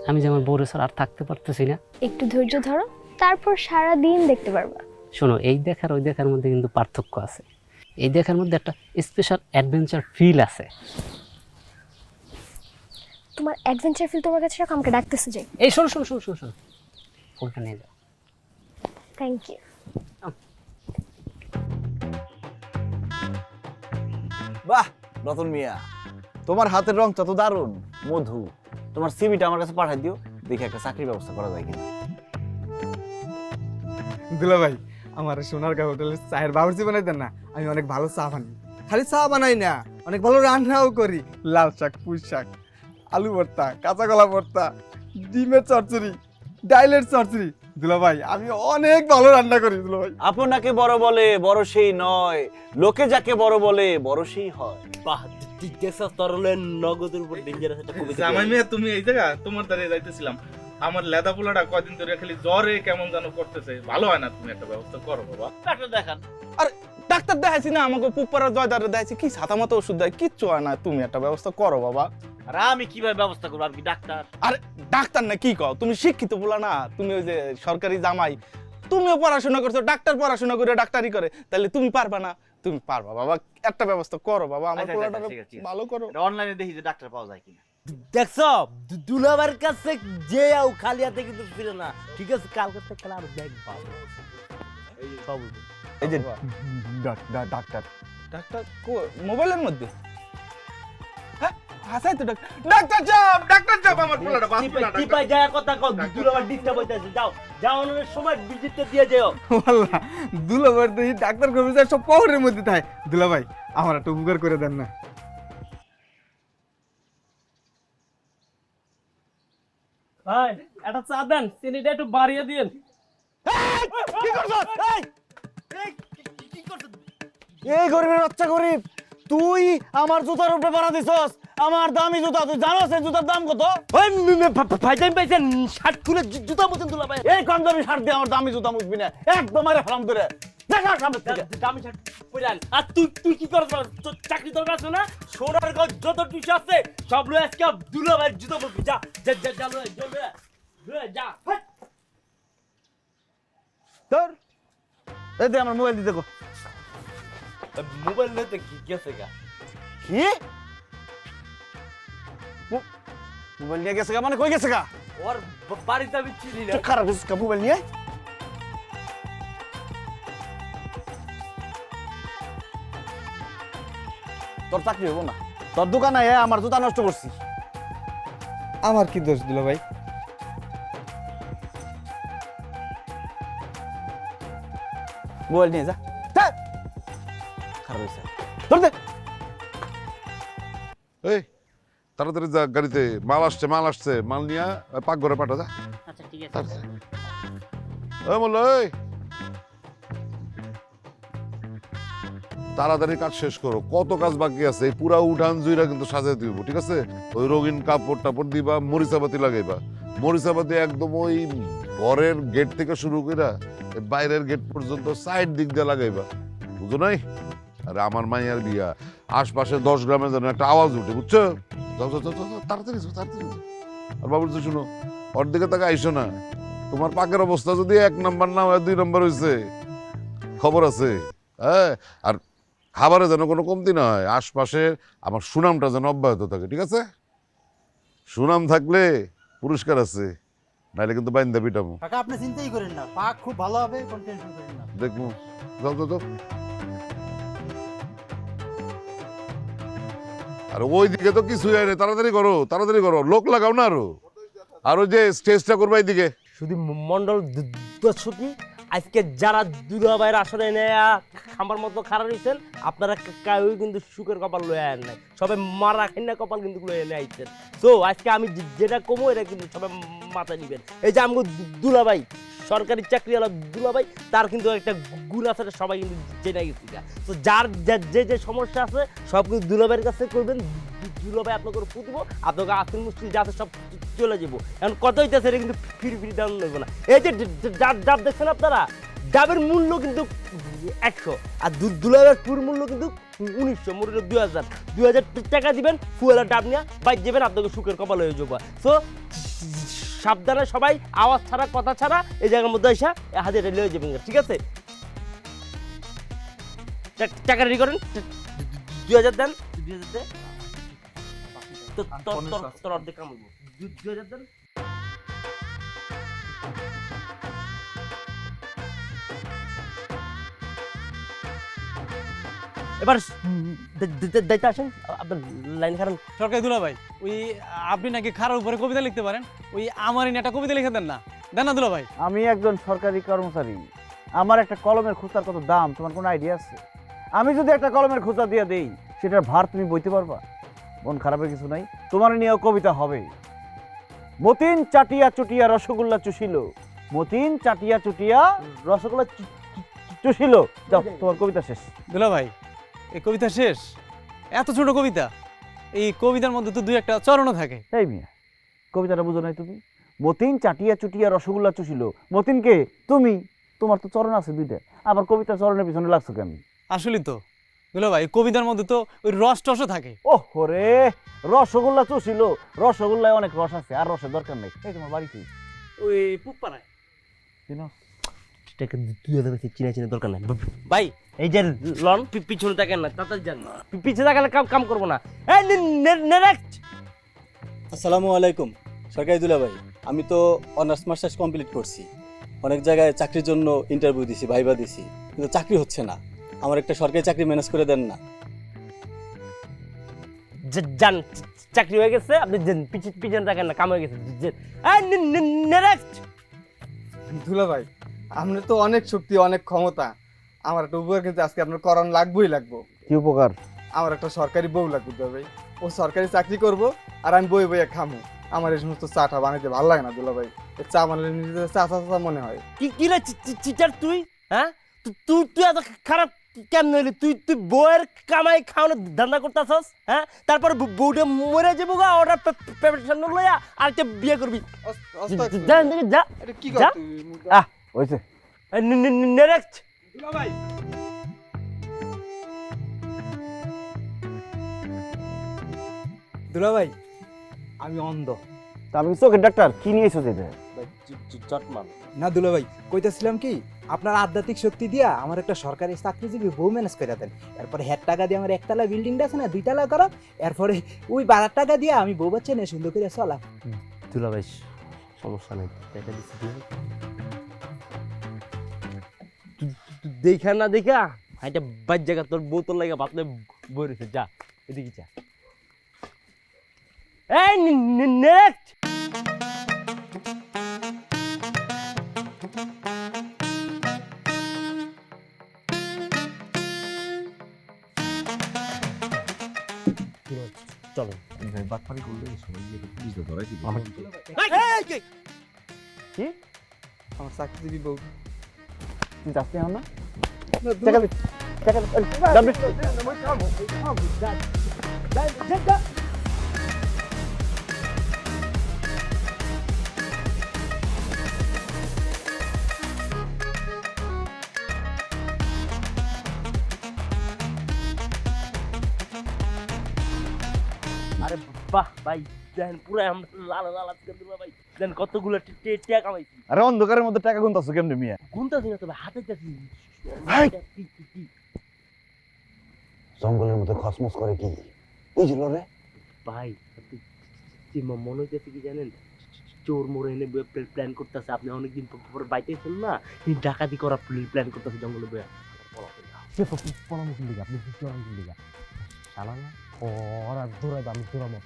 আমি যে আমার বউরে ছাড়া আর থাকতে পারতেছি না। একটু ধৈর্য ধরো, তারপর সারা দিন দেখতে পারবা। শোনো, এই দেখার ওই দেখার মধ্যে কিন্তু পার্থক্য আছে। এই দেখার মধ্যে একটা স্পেশাল অ্যাডভেঞ্চার ফিল আছে। তোমার অ্যাডভেঞ্চার ফিল তোমার কাছে রাখো, আমাকে ডাকতেছে যাই। এই শোনো শোনো শোনো শোনো শোনো, ফুলটা নিয়ে যাও। Thank you. বাহ রতন মিয়া, তোমার হাতের রংটা তো দারুণ, মধু। তোমার সিভিটা আমার কাছে পাঠাই দিও, দেখি একটা চাকরির ব্যবস্থা করা যায় কিনা। দুলাভাই আমার সোনারগাঁ হোটেলের চায়ের বাবুর্চি বানাই দেন না, আমি অনেক ভালো চা বানাই। খালি চা বানাই না, অনেক ভালো রান্নাও করি, লাল শাক পুঁই শাক। আলু ভর্তা কাঁচা কলা ভর্তা ডিমের চচ্চড়ি ডাইলের চচ্চড়ি দুলাভাই আমি অনেক ভালো রান্না করি দুলাভাই। আপনাকে বড় বলে বড় সেই নয়, লোকে যাকে বড় বলে বড় সেই হয়। বাহ, জিজ্ঞাসা তরলের নগদের উপর ডেঞ্জারাস একটা কবিতা। জামাই মেয়ে তুমি এই জায়গা তোমার দ্বারে যাইতেছিলাম, আমার লেদা পোলাটা কয়দিন ধরে খালি জ্বরে কেমন যেন করতেছে, ভালো হয় না, তুমি একটা ব্যবস্থা করো বাবা। ডাক্তার দেখান। ডাক্তার দেখাইছি না, আমাকে পুপারা জয়দারে দেখাইছি, কি ছাতা মতো ওষুধ দেয়, কিচ্ছু হয় না, তুমি একটা ব্যবস্থা করো বাবা। আর আমি কিভাবে ব্যবস্থা করবো? আমি কি ডাক্তার? আরে ডাক্তার না কি কও, তুমি শিক্ষিত বলা না, তুমি ওই যে সরকারি জামাই, তুমিও পড়াশোনা করছো, ডাক্তার পড়াশোনা করে ডাক্তারি করে, তাহলে তুমি পারবা না? তুমি পারবা বাবা, একটা ব্যবস্থা করো বাবা, আমার আচ্ছা, পোলাটা ঠিক আছে, ঠিক আছে। ভালো করো। অনলাইনে দেখি যে ডাক্তার পাওয়া যায় কিনা। দেখছো দুলাবার কাছে যে খালি হাতে কিন্তু ফিরে না। ঠিক আছে, কালকে থেকে আর ব্যাগ পাবো সব। এই যে ডাক্তার ডাক্তার মোবাইলের মধ্যে? হ্যাঁ হাসাই তো ডাক্তার চাপ, ডাক্তার চাপ, আমার পোলাটা বাস পোলাটা। টিপাই যায় কথা কও, দুলাবার ডিস্টার্ব হইতাছে। যাও যাও, অন্য সময় ভিজিটটা দিয়ে যাও। বললা দুলাভাই দেখি ডাক্তার কর্মচারী সব পাহাড়ের মধ্যে থাকে। দুলাভাই আমার একটা উপকার করে দেন না। ভাই একটা চা দেন, চিনিটা একটু বাড়িয়ে দিন। কি করছস? কি করছস? এই গরিবের বাচ্চা গরিব, তুই আমার জুতার উপরে পাড়া দিছস, আমার দামি জুতা, তুই জানোস এই জুতার দাম কত? ওই ভাইজান পাইছেন শার্ট খুলে জুতা মতন দুলাভাই। এই কম দামি শার্ট দিয়ে আমার দামি জুতা মুছবি না, একদম আরে হারাম ধরে দেখা সামনে থেকে। দামি শার্ট পরে আর তুই কি করছ? তোর চাকরি দরকার আছে না? সোনার গজ যত টিস আছে সব লয়ে আজকে দুলাভাই জুতা পরবি। যা যা যা যা লয়ে যা লয়ে যা। ধর এই দে আমার মোবাইল দিতে গো। মোবাইল নিতে কি গেছে গা? কি মোবাইল নিয়ে গেছে গা? মানে কই গেছে গা? ওর বাড়িতে আমি চিনি না। খারাপ হয়েছে গা মোবাইল নিয়ে। তোর চাকরি হবো না, তোর দোকানে আমার জুতা নষ্ট করছি। আমার কি দোষ দুলাভাই? মোবাইল নিয়ে যা। খারাপ হয়েছে, ধর দে। এই তাড়াতাড়ি যা, গাড়িতে মাল আসছে, মাল নিয়ে পাকঘরে পাঠা যা। আচ্ছা ঠিক আছে। তাড়াতাড়ি। ওই মোল্লা, ওই তাড়াতাড়ি কাজ শেষ করো, কত কাজ বাকি আছে। এই পুরা উঠান জুইরা কিন্তু সাজাই দিব, ঠিক আছে? ওই রঙিন কাপড় টাপড় দিবা, মরিচাপাতি লাগাইবা। মরিচাপাতি একদম ওই ঘরের গেট থেকে শুরু কইরা বাইরের গেট পর্যন্ত সাইড দিক দিয়ে লাগাইবা, বুঝো নাই? আরে আমার মাইয়ার বিয়া, আশপাশে 10 গ্রামে যেন একটা আওয়াজ উঠে, বুঝছো? যাও যাও যাও যাও, তাড়াতাড়ি যাও, তাড়াতাড়ি যাও। আর বাবুর যে শুনো, ওর দিকে তাকে আইসো না, তোমার পাকের অবস্থা যদি 1 নাম্বার না হয় 2 নাম্বার হয়েছে, খবর আছে। হ্যাঁ, আর খাবারে যেন কোনো কমতি না হয়, আশপাশে আমার সুনামটা যেন অব্যাহত থাকে, ঠিক আছে? সুনাম থাকলে পুরস্কার আছে, নাইলে কিন্তু বাইন্দা পিটামো। কাকা আপনি চিন্তাই করেন না, পাক খুব ভালো হবে, কোনো টেনশন করেন না। দেখবো, যাও যাও যাও। আর ওই দিকে তো কিছুই হয় না, তাড়াতাড়ি করো, লোক লাগাও না আরো। আর ওই যে স্টেজটা করবা এইদিকে। শুধু মন্ডল দর্শকই আজকে যারা দুলাভাইয়ের আসরে নেয়া খাম্বার মতো খারাপ হয়েছেন, আপনারা কেউই কিন্তু সুখের কপাল লয়ে আন নাই, সবাই মারা খাইনা কপাল কিন্তু লয়ে নিয়ে আইছেন। তো আজকে আমি যেটা কমো এটা কিন্তু সবাই মাথায় নিবেন। এই যে আমাকে দুলাভাই সরকারি চাকরিওয়ালা দুলাভাই, তার কিন্তু একটা গুণ আছে, সবাই কিন্তু জেনে গেছি। তো যার যে যে সমস্যা আছে সব কিন্তু দুলাভাইয়ের কাছে করবেন, দুলাভাই আপনাকে পুঁতব, আপনাকে আর্থিক মুশকিল যা আছে সব চলে যাবো। এখন কত হইতেছে এটা কিন্তু ফিরি দাম নেব না। এই যে ডাব দেখছেন আপনারা, ডাবের মূল্য কিন্তু 100, আর দুলাভাইয়ের পুর মূল্য কিন্তু 1900, মোট 2000 টাকা দিবেন, ফুয়েলা ডাব নিয়ে বাইক যাবেন, আপনাকে সুখের কপাল হয়ে যাবো। সো সাবধানে সবাই, আওয়াজ ছাড়া কথা ছাড়া এই জায়গার মধ্যে এসে হাতে লয়ে যাবেন, ঠিক আছে? টাকা রেডি করেন, 2000 দেন, 2000 দেন, তোর অর্ধেক কামাবো, 2000 দেন। এবার দায়িত্ব আসেন, আপনার লাইন খারাপ। সরকারি দুলাভাই, ওই আপনি নাকি খারার উপরে কবিতা লিখতে পারেন, ওই আমারই একটা কবিতা লিখে দেন না, দেন না দুলাভাই। আমি একজন সরকারি কর্মচারী, আমার একটা কলমের খোঁচার কত দাম তোমার কোনো আইডিয়া আছে? আমি যদি একটা কলমের খোঁচা দিয়ে দেই, সেটার ভার তুমি বইতে পারবা? মন খারাপের কিছু নাই। তোমার নিয়েও কবিতা হবে। মতিন চাটিয়া চুটিয়া রসগোল্লা চুষিল, মতিন চাটিয়া চুটিয়া রসগোল্লা চুষিল। যাও, তোমার কবিতা শেষ। দুলা ভাই এই কবিতা শেষ? এত ছোট কবিতা, এই কবিতার মধ্যে তো দুই একটা চরণও থাকে। এই মিয়া, কবিতাটা বুঝো নাই তুমি? মতিন চাটিয়া চুটিয়া রসগোল্লা চুষিল, মতিনকে তুমি, তোমার তো চরণ আছে দুইটা, আবার কবিতা চরণের পিছনে লাগছো কেন? আসলে তো দুলা ভাই কবিতার মধ্যে তো ওই রস টসও থাকে। ওহ রে, রসগোল্লা চুষিল, রসগোল্লায় অনেক রস আছে, আর রসের দরকার নেই। এই তোমার বাড়ি কি? ওই পুপাড়ায়। চিনো? এটাকে 2000 চিনা চিনা দরকার নাই ভাই। এই যে লন পিছনে তাকান না, তাড়াতাড়ি যান। পিছে তাকালে কাম করবো না। এই নেক্সট। আসসালামু আলাইকুম সরকারি দুলাভাই। আমি তো অনার্স মাস্টার্স কমপ্লিট করছি, অনেক জায়গায় চাকরির জন্য ইন্টারভিউ দিছি, ভাইবা দিছি, কিন্তু চাকরি হচ্ছে না। আমার একটা সরকারি চাকরি ম্যানেজ করে দেন না। যান, চাকরি হয়ে গেছে, আপনি পিছনে তাকান না, কাম হয়ে গেছে। নেক্সট। দুলা ভাই, আপনার তো অনেক শক্তি, অনেক ক্ষমতা। আমার একটা উপকার কিন্তু আজকে আপনার করান লাগবেই লাগবো। কি উপকার? আমার একটা সরকারি বউ লাগবে দুলা ভাই। ও সরকারি চাকরি করব আর আমি বই বইয়ে খামো। আমার এই সমস্ত চাটা বানাইতে ভালো লাগে না দুলা ভাই। এই চা বানালে নিজেদের চা মনে হয়। কি রে চিটার তুই? হ্যাঁ, তুই এত খারাপ কেমন হইলি? তুই বউয়ের কামাই খাওয়ানোর ধান্দা করতেছস। হ্যাঁ, তারপর বউটা মরে যাবো গা, ওটা প্রেপারেশন লইয়া আরেকটা বিয়ে করবি। যা এটা কি যা। আহ, হইছে। নেক্সট। দুলা ভাই, দুলা ভাই, আমি অন্ধ। তা আমি চোখের ডাক্তার, কি নিয়ে এসেছো যেটা? চটমান না দুলা ভাই, কইতেছিলাম কি, আপনার আধ্যাত্মিক শক্তি দিয়া আমার একটা সরকারি চাকরিজীবী বউ ম্যানেজ করে দেন। এরপরে হেড টাকা দিয়ে আমার একতলা বিল্ডিংটা আছে না, 2 তলা করা। এরপরে ওই 12 টাকা দিয়ে আমি বউ বাচ্চা নিয়ে সুন্দর করে চলা। দুলা ভাই সমস্যা নেই, টাকা দিচ্ছি। দেখা না দেখা এটা বাইর জায়গা, তোর বউ তোর লাগে ভাবলে বই রয়েছে। যা এদিকে যা। এই নেক্সট। চলো বাটপারি করলে পুলিশে ধরাই দিবে। কি? আমার চাকরিজীবী বউ। তুই যাচ্ছি এখন না? আরে বাহ ভাই, দেখেন পুরো লাল লাল আজকে দুলা ভাই, দেখেন কতগুলো টিয়া কামাইছি। আরে অন্ধকারের মধ্যে টাকা গুনতাছো কেমনে মিয়া? গুনতাছি না, তবে হাতে যাচ্ছি। জঙ্গলের মধ্যে খসমস করে কি বুঝলো রে ভাই? মনে হইতেছে কি জানেন, চোর মোড়ে এনে প্ল্যান করতেছে। আপনি অনেকদিন পর বাইতেছেন না, ডাকাতি করা প্ল্যান করতেছে জঙ্গলে বইয়া। পরামর্শ দিকে আপনি পরামর্শ দিকে চালা না, ওরা দৌড়াইবে, আমি দৌড়াবো।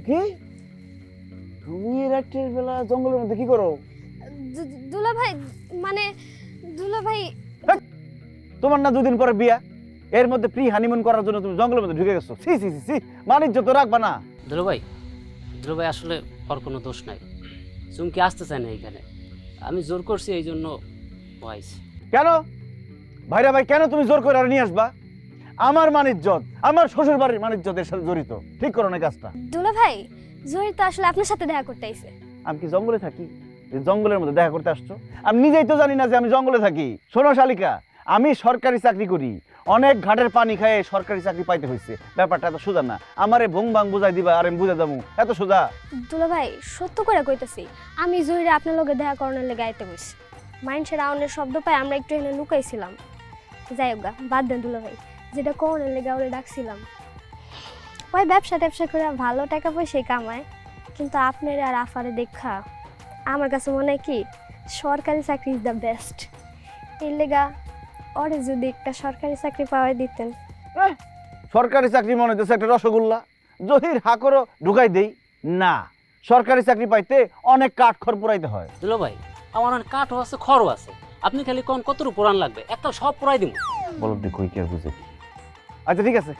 কি তুমি রাতের বেলা জঙ্গলের মধ্যে কি করো? দুলা ভাই, মানে দুলা ভাই, তোমার না 2 দিন পরে বিয়া, এর মধ্যে প্রি হানিমুন করার জন্য তুমি জঙ্গলের মধ্যে ঢুকে গেছো। সি সি সি, মানিজ্য তো রাখবা না। দুলা ভাই আসলে ওর কোনো দোষ নাই। চুমকি আসতে চায় না এখানে, আমি জোর করছি, এই জন্য হয়েছে। কেন ভাইরা ভাই, কেন তুমি জোর করে আর নিয়ে আসবা? আমার মানিজ্যত, আমার শ্বশুর বাড়ির মানিজ্যতের সাথে জড়িত। ঠিক করো না কাজটা। দুলা ভাই জহির তো আসলে আপনার সাথে দেখা করতে আইছে। আমি কি জঙ্গলে থাকি যে জঙ্গলের মধ্যে দেখা করতে আসছো? আমি নিজেই তো জানি না যে আমি জঙ্গলে থাকি। শোনো শালিকা, আমি সরকারি চাকরি করি, অনেক ঘাটের পানি খায় সরকারি চাকরি পাইতে হয়েছে। ব্যাপারটা এত সোজা না। আমারে ভং ভাং বুঝাই দিবা আর আমি বুঝা যাবো, এত সোজা? দুলা ভাই সত্য করে কইতেছি, আমি জহিরে আপনার লগে দেখা করানোর লেগে আইতে কইছি। মাইন্ডসের আউনের শব্দ পাই আমরা একটু এনে লুকাইছিলাম। যাই হোক গা, বাদ দেন দুলা ভাই, যেটা করানোর লেগে ওরে ডাকছিলাম। ওই ব্যবসা ট্যাবসা করে ভালো টাকা পয়সা কামায়, কিন্তু আপনার আর আফারে দেখা আমার কাছে মনে হয় কি সরকারি চাকরি ইজ দ্য বেস্ট। এর লেগা ওরে যদি একটা সরকারি চাকরি পাওয়াই দিতেন। সরকারি চাকরি মনে হচ্ছে একটা রসগোল্লা। জহির হাকরও ঢুকাই দেই না, সরকারি চাকরি পাইতে অনেক কাঠখড় পুরাইতে হয়। দুলা ভাই আমার অনেক কাঠও আছে খড়ও আছে, আপনি খালি কোন কতটুকু পুরান লাগবে একটা সব পুরাই দিব। বলো কই কি আর বুঝে। আচ্ছা ঠিক আছে,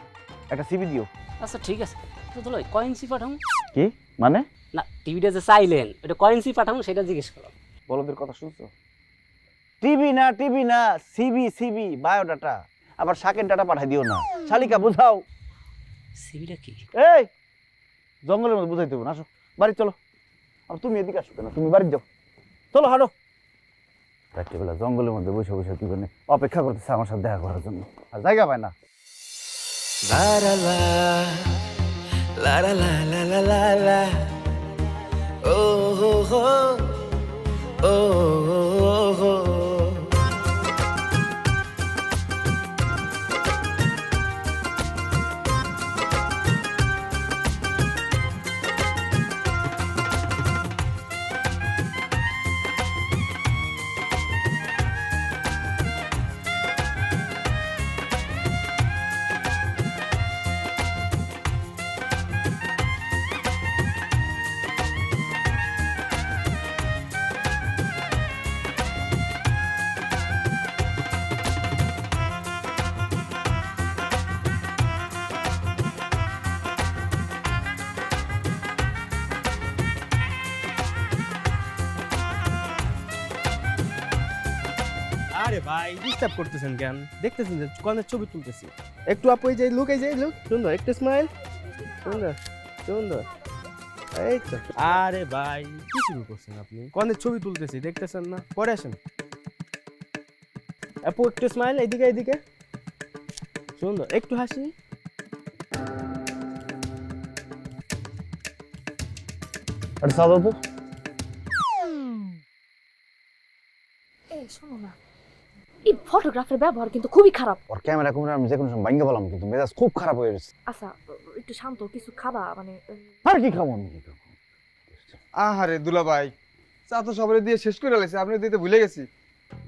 একটা সিবি দিও। আচ্ছা ঠিক আছে, তো দুলা ভাই কয়েন্সি পাঠাম। কি মানে? না টিভিটা যে চাইলেন ওটা কয়েন্সি পাঠাম সেটা জিজ্ঞেস করলাম। বলদের কথা শুনছো? টিভি না সিবি বায়োডাটা, আবার শাকের ডাটা পাঠাই দিও না। শালিকা বুঝাও। সিভিটা কি? এই জঙ্গলের মধ্যে বুঝাইতে হবে না, আসো বাড়ি চলো। আর তুমি এদিকে আসো কেন, তুমি বাড়ি যাও, চলো হাঁটো। রাত্রিবেলা জঙ্গলের মধ্যে বসে বসে কি করে অপেক্ষা করতেছে আমার সাথে দেখা করার জন্য, আর জায়গা পায় না। আরে ভাই ডিস্টার্ব করতেছেন কেন? দেখতেছেন যে কনের ছবি তুলতেছি। একটু আপু এই যে লুক, এই যে লুক, সুন্দর একটু স্মাইল, সুন্দর সুন্দর, এই তো। আরে ভাই কি শুরু করছেন আপনি? কনের ছবি তুলতেছি দেখতেছেন না? পরে আসেন। আপু একটু স্মাইল, এইদিকে এইদিকে, সুন্দর একটু হাসি। আরে সাদা তো এই শোনো না, এই ফটোগ্রাফের ব্যবহার কিন্তু খুবই খারাপ। ওর ক্যামেরা কুমেরা আমি যে কোনো সময় ভাঙ্গে বললাম, কিন্তু মেজাজ খুব খারাপ হয়ে গেছে। আচ্ছা একটু শান্ত, কিছু খাবা মানে? আর কি খাবো আমি? আহারে দুলা ভাই চা তো সবাই দিয়ে শেষ করে লাইছে, আপনি দিতে ভুলে গেছি।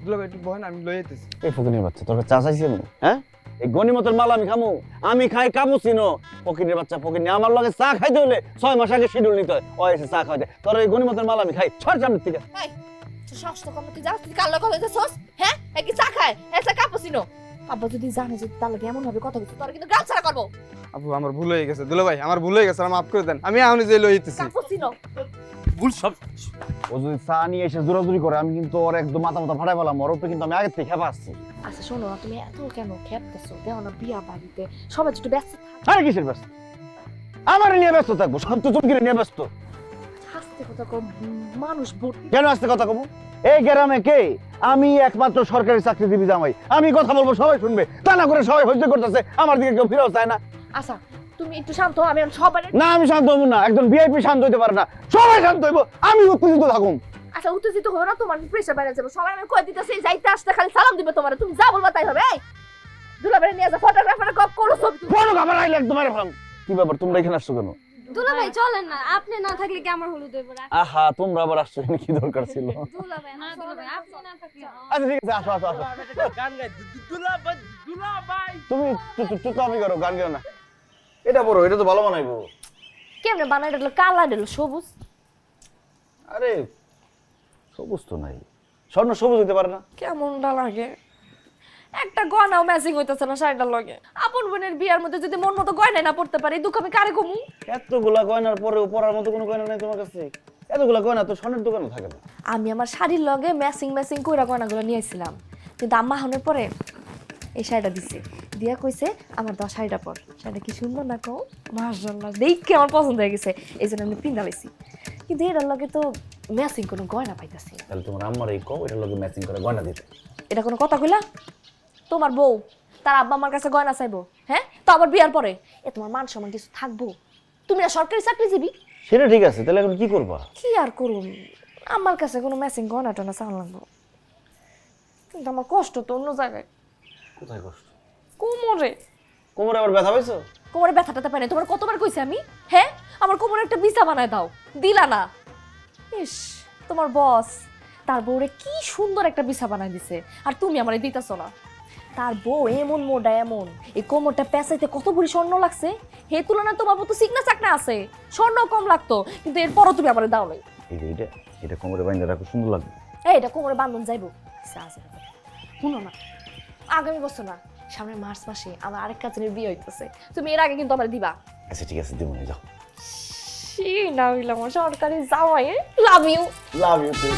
দুলা ভাই একটু বহেন, আমি লই যেতেছি। এই ফকিনের বাচ্চা, তোর চা চাইছি আমি? হ্যাঁ, এই গনিমতের মাল আমি খামু? আমি খাই কাপুচিনো। ফকিনের বাচ্চা, ফকিনি আমার লগে চা খাইতে হলে 6 মাস আগে শিডিউল নিতে হয়। ও এসে চা খাইতে, তোর এই গনিমতের মাল আমি খাই। ছড় সামনে থেকে। তুই সাহস তো কম, তুই যাস, তুই কার লগে হইতেছস? হ্যাঁ, এক চা খায়, এসে কাপুচিনো। আব্বা যদি জানে যে তার লগে এমন ভাবে কথা বলছিস, তোর কিন্তু গাল ছাড়া করবো। আপু আমার ভুল হয়ে গেছে দুলা ভাই, আমার ভুল হয়ে গেছে, আমার মাফ করে দেন। আমি এখনই যে লই যেতেছি। কাপুচিনো ভুল সব। ও যদি চা নিয়ে এসে জোরাজুরি করে, আমি কিন্তু ওর একদম মাথা ফাটাই পেলাম। ওর উপরে কিন্তু আমি আগে থেকে খেপা আসছি। আচ্ছা শোনো না, তুমি এত কেন খেপতেছো? দেখো না বিয়া বাড়িতে সবাই একটু ব্যস্ত থাকে। আরে কিসের ব্যস্ত? আমার নিয়ে ব্যস্ত থাকবো, সব তো চুমকিরে নিয়ে ব্যস্ত। হাসতে কথা কম, মানুষ ভর্তি। কেন আসতে কথা কমু? এই গ্রামে কে? আমি একমাত্র সরকারি চাকরিজীবী জামাই। আমি কথা বলবো সবাই শুনবে, তা না করে সবাই হইতে করতেছে, আমার দিকে কেউ ফিরেও চায় না। আচ্ছা তুমি একটু শান্ত, আমি সবাই। না আমি শান্ত হবো না, একজন ভিআইপি শান্ত হইতে পারে না, সবাই শান্ত হইব, আমি উত্তেজিত থাকুম। আচ্ছা উত্তেজিত হো না, তোমার প্রেসার বেড়ে যাবে। সবাই আমি কই দিতেছি, যাইতে আসতে খালি সালাম দিবে তোমার, তুমি যা বলবা তাই হবে। এই দুলাভাই নিয়ে যা, ফটোগ্রাফার কপ করো ছবি। কোন খাবার আইলে একদম আরে ফাম। কি ব্যাপার, তোমরা এখানে আসছো কেন? দুলাভাই চলেন না, আপনি না থাকলে কি আমার হলুদ হইব? আহা, তোমরা আবার আসছো, এখানে কি দরকার ছিল? দুলাভাই না, দুলাভাই আপনি না থাকলে। আচ্ছা ঠিক আছে, আসো আসো আসো। গান গাই, দুলাভাই দুলাভাই। তুমি চুপচাপই করো, গান গাও না। এটা বড়, এটা তো ভালো বানাইবো। কেমনে বানাই দিল? কালা দিল সবুজ। আরে সবুজ তো নাই, স্বর্ণ সবুজ হইতে পারে না? কেমনটা লাগে? একটা গয়নাও ম্যাচিং হইতেছে না শাড়িটার লগে। আপন বোনের বিয়ার মধ্যে যদি মন মতো গয়না না পড়তে পারি, দুঃখ আমি কারে কমু? এতগুলা গয়নার পরেও পরার মতো কোনো গয়না নাই তোমার কাছে? এতগুলা গয়না তো স্বর্ণের দোকানে থাকে না। আমি আমার শাড়ির লগে ম্যাচিং কইরা গয়নাগুলো নিয়ে আসছিলাম, কিন্তু আম্মা হানের পরে এই শাড়িটা দিছে, দিয়া কইছে আমার দাও শাড়িটা পর। শাড়িটা কি সুন্দর না কও? মাশাআল্লাহ, দেখে আমার পছন্দ হয়ে গেছে, এই জন্য আমি পিন্দা লাইছি। কিন্তু এটার লগে তো ম্যাচিং কোনো গয়না পাইতাছি। তাহলে তোমার আম্মার এই কও, এটার লগে ম্যাচিং করে গয়না দিতে। এটা কোনো কথা কইলা? তোমার বউ তার আব্বা আমার কাছে গয়না চাইবো, হ্যাঁ? তো আবার বিয়ার পরে এ তোমার মান সম্মান কিছু থাকবো? তুমি না সরকারি চাকরিজীবী? সেটা ঠিক আছে, তাহলে এখন কি করবা? কি আর করুন, আমার কাছে কোনো ম্যাচিং গয়না টানা চাওয়া লাগবো, কিন্তু আমার কষ্ট তো অন্য জায়গায়। কোথায় কষ্ট? কোমরে। কোমরে আবার ব্যথা পাইছো? কোমরে ব্যথাটাতে পাই না, তোমার কতবার কইছি আমি? হ্যাঁ, আমার কোমরে একটা বিছা বানায় দাও, দিলা না। ইস, তোমার বস তার বউরে কি সুন্দর একটা বিছা বানায় দিছে, আর তুমি আমারে দিতেছো না। তার বউ এমন মোটা এমন এই কোমরটা পেঁচাইতে কত ভরি স্বর্ণ লাগছে হে তুলনায় তোমার মতো চিকনা চাকনা আছে স্বর্ণ কম লাগতো কিন্তু এরপরও তুমি আমার দাও নাই। এটা কোমরে বাইন্ধা রাখো, সুন্দর লাগবে। এই এটা কোমরে বান্ধন যাইবো শুনো না, আগামী বছর না সামনে মার্চ মাসে আমার আরেক কাজিনের বিয়ে হইতেছে, তুমি এর আগে কিন্তু আমার দিবা। আচ্ছা ঠিক আছে, দেবো, যাও। না হইলাম সরকারি জামাই, love you. Love you too.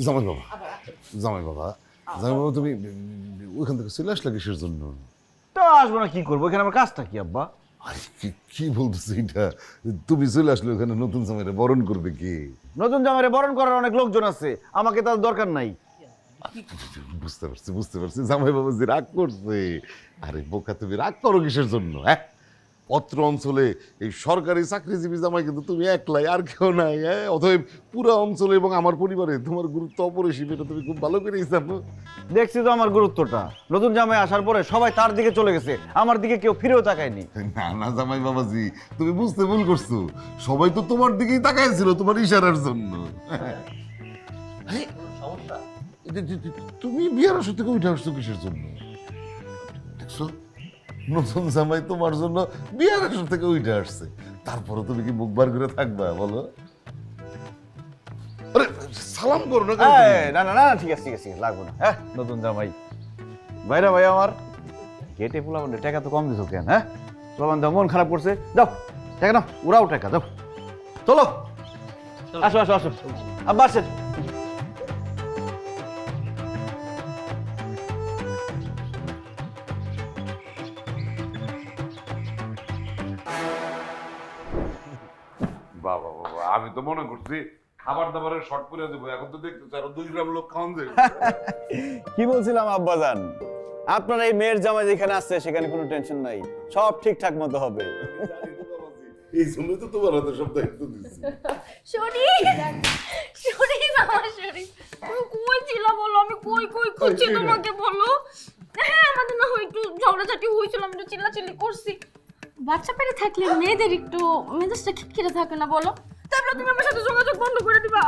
জামাই বাবা, জামাই বাবা, জামাই বাবা, তুমি ওইখান থেকে চলে আসলে কিসের জন্য? তো আসবো না, কি করবো, এখানে আমার কাজটা কি আব্বা? আরে কি বলতেছো এটা? তুমি চলে আসলে ওখানে নতুন জামাইরে বরণ করবে কি? নতুন জামাইরে বরণ করার অনেক লোকজন আছে, আমাকে তার দরকার নাই। বুঝতে পারছি জামাই বাবা যে রাগ করছে। আরে বোকা, তুমি রাগ করো কিসের জন্য? হ্যাঁ, অত্র অঞ্চলে এই সরকারি চাকরিজীবী জামাই কিন্তু তুমি একলাই, আর কেউ নাই। হ্যাঁ, অতএব পুরো অঞ্চলে এবং আমার পরিবারে তোমার গুরুত্ব অপরিসীম, এটা তুমি খুব ভালো করেই জানো। দেখছি তো আমার গুরুত্বটা। নতুন জামাই আসার পরে সবাই তার দিকে চলে গেছে, আমার দিকে কেউ ফিরেও তাকায়নি। না না জামাই বাবাজি, তুমি বুঝতে ভুল করছো। সবাই তো তোমার দিকেই তাকাইছিল তোমার ইশারার জন্য। তুমি বিয়ার আসর থেকে উঠে আসছো কিসের জন্য? দেখছো, নতুন জামাই তোমার জন্য বিয়ার আসর থেকে উঠে আসছে, তারপরে তুমি কি মুখ বার করে থাকবা বলো? আরে সালাম করো না। না না না, ঠিক আছে ঠিক আছে, লাগবো না। হ্যাঁ, নতুন জামাই ভাইরা ভাই আমার গেটে পোলাবন টাকা তো কম দিছো কেন? হ্যাঁ, পোলাবন দাও, মন খারাপ করছে, যাও টাকা নাও, ওরাও টাকা যাও, চলো আসো আসো আসো আব্বা আসেন। বাবা বাবা, আমি তো মনে করছি খাবার দাবারের শর্ট করে দেবো, এখন তো দেখতেছি আরো 2 গ্রাম লোক খাওয়ান যাবে। কি বলছিলাম আব্বাজান, আপনার এই মেয়ের জামাই যেখানে আসছে সেখানে কোনো টেনশন নাই, সব ঠিকঠাক মতো হবে। এই জন্য তো তোমার হাতে সব দায়িত্ব দিচ্ছি। শনি শনি আমার শনি, তুমি কই ছিল বলো? আমি কই কই খুঁজছি তোমাকে, বলো। হ্যাঁ, আমাদের না হয় একটু ঝগড়াঝাটি হয়েছিল, আমি একটু চিল্লাচিল্লি করছি। বাচ্চা পেটে থাকলে মেয়েদের একটু মেজাজটা খিটখিটে থাকে না বলো? তারপরে তুমি আমার সাথে যোগাযোগ বন্ধ করে দিবা?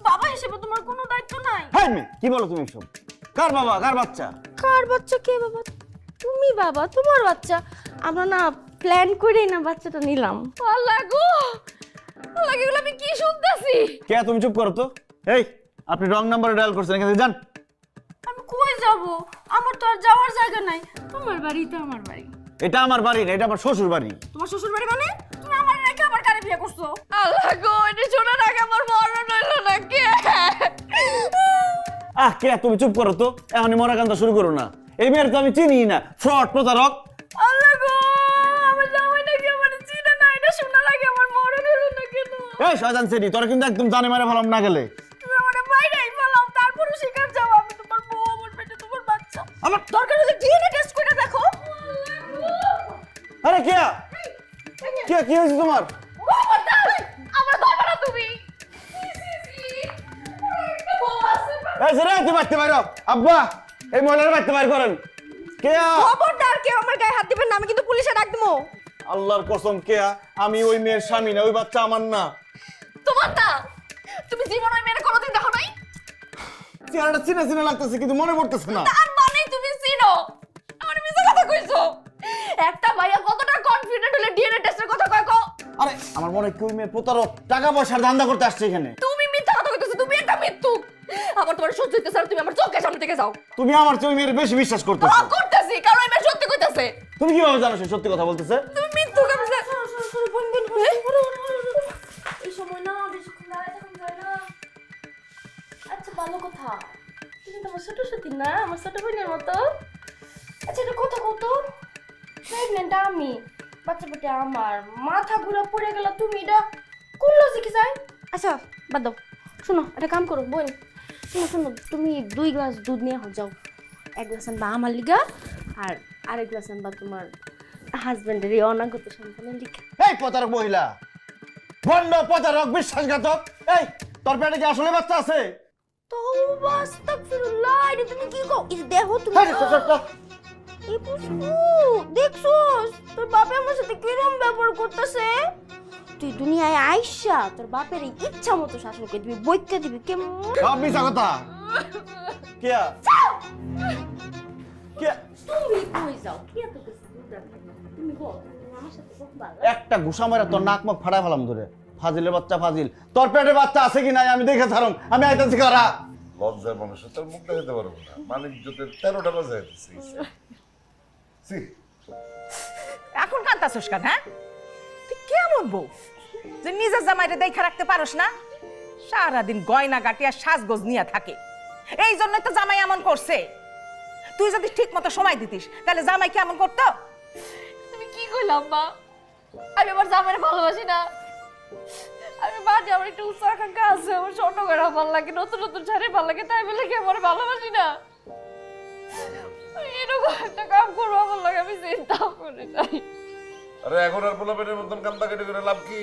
বাবা হিসেবে তোমার কোনো দায়িত্ব নাই? হ্যাঁ মেয়ে, কি বলো তুমি সব? কার বাবা, কার বাচ্চা? কার বাচ্চা? কে বাবা? তুমি বাবা, তোমার বাচ্চা। আমরা না প্ল্যান করেই না বাচ্চাটা নিলাম। আল্লাহ গো, আল্লাহ, এগুলো আমি কি শুনতাছি? কে, তুমি চুপ করো তো। এই, আপনি রং নাম্বারে ডায়াল করছেন, এখান থেকে যান। আমি কই যাব? আমার তো আর যাওয়ার জায়গা নাই। তোমার বাড়ি তো আমার বাড়ি। এটা আমার বাড়ি না, এটা আমার শ্বশুর বাড়ি। তোমার শ্বশুর বাড়ি মানে? তুমি আমার রেখে আবার কারে বিয়ে করছো? আল্লাহ গো, এটা শোনার আগে আমার মরণ হইলো না। কে? কে, তুমি চুপ করো তো, এখনই মরা কান্দা শুরু করো না। এই মেয়ের তো আমি চিনি না, ফ্রড, প্রতারক। আল্লাহ গো, আমার জামাইটা কি আমার চিনে না? এটা শোনার আগে আমার মরণ হইলো না কেন? এই শয়তান সেটি, তোরা কিন্তু একদম জানে মারে ফেলাম না গেলে। তুমি আমার বাইরেই ফেলাও, তারপরে শিকার যাও। আমি তোমার বউ, আমার পেটে তোমার বাচ্চা। আমার দরকার হলে ডিএনএ টেস্ট করে দেখো। আরে কে কে, কি হয়েছে তোমার? আমার ধরবে না তুমি। এই রে, তুই বাড়তে বাইরো। আব্বা, এই মহিলার বাড়তে বাইর করেন। কে? খবরদার কেউ আমার গায়ে হাত দিবেন না, আমি কিন্তু পুলিশে ডাক দেবো। আল্লাহর কসম, কে? আমি ওই মেয়ের স্বামী না, ওই বাচ্চা আমার না। তোমার না? তুমি জীবন ওই মেয়ের কোনোদিন দেখো নাই? চেহারাটা চিনা চিনা লাগতেছে কিন্তু মনে পড়তেছে না। তার মানে তুমি চিনো? আমার মিছা কথা কইছো? একটা ভাইয়া কতটা কনফিডেন্ট হলে ডিএনএ টেস্টের কথা কয় কো? আরে আমার মনে হয় কি ওই মেয়ে প্রতারক, টাকা পয়সার ধান্দা করতে আসছে এখানে। তুমি মিথ্যা কথা কইতেছো, তুমি একটা মিথ্যুক। আমার তোমার সহ্য হইতেছে না, তুমি আমার চোখের সামনে থেকে যাও। তুমি আমার চেয়ে ওই মেয়ের বেশি বিশ্বাস করতেছো। করতেছি, কারণ ওই মেয়ে সত্যি কইতেছে। তুমি কিভাবে জানো সে সত্যি কথা বলতেছে? তুমি মিথ্যুক। আমি বন্ধন এই সময় না বেশিক্ষণ দাঁড়ায় থাকুন যায় না। আচ্ছা ভালো কথা, তুমি তো আমার ছোট সত্যি না, আমার ছোট বোনের মতো। আচ্ছা এটা কত কত প্রেগনেন্ট আমি, বাচ্চা পেটে আমার, মাথা ঘুরে পড়ে গেল, তুমি এটা কোন লজিকে যায়? আচ্ছা বাদ দাও, শোনো একটা কাম করো বোন, শোনো শোনো, তুমি 2 গ্লাস দুধ নিয়ে যাও। 1 গ্লাস আনবা আমার লিগা, আর আরেক গ্লাস আনবা তোমার হাজবেন্ডের এই অনাগত সন্তানের লিগা। এই প্রতারক মহিলা, ভণ্ড প্রতারক বিশ্বাসঘাতক! এই তোর পেটে কি আসলে বাচ্চা আছে? তওবা আস্তাগফিরুল্লাহ, এটা তুমি কি কও? এই দেখো তুমি, হ্যাঁ, চল। এই পুষ্পু দেখছস তোর বাপে আমার সাথে কিরকম ব্যবহার করতেছে। তুই দুনিয়ায় আইসা তোর বাপের এই ইচ্ছা মতো শাসন করে দিবি, বইকা দিবি কেমন? সব মিছা কথা। কে তুমি কই যাও? কি এত কিছু বুঝাতে? তুমি বল আমার সাথে খুব ভালো। একটা ঘুষা মারা তোর নাক মুখ ফাড়ায় ফেলাম ধরে। ফাজিলের বাচ্চা ফাজিল, তোর পেটে বাচ্চা আছে কি নাই আমি দেখে ছাড়ম। আমি আইতাছি কারা। লজ্জায় মানুষের তার মুখ দেখাতে পারবো না, মানিক জোটের 13টা বাজে এখন কান্তাছস কেন? হ্যাঁ, তুই কেমন বউ যে নিজের জামাইরে দেখা রাখতে পারস না? সারাদিন গয়না গাটি আর সাজগোজ নিয়ে থাকে, এই জন্যই তো জামাই এমন করছে। তুই যদি ঠিক মতো সময় দিতিস তাহলে জামাই কেমন করতো? তুমি কি কইলাম মা? আমি আমার জামাইরে ভালোবাসি না। আমি বাড়ি আমার একটু উচ্চ আকাঙ্ক্ষা আছে, আমার স্বর্ণ করে ভালো লাগে, নতুন নতুন শাড়ি ভালো লাগে, তাই বলে কি আমার ভালোবাসি না? এরকম একটা কাম করবো আমার লাগে আমি চিন্তা করে যাই। আরে এখন আর পোলাপেটের মতন কান্দা কেটে করে লাভ কি?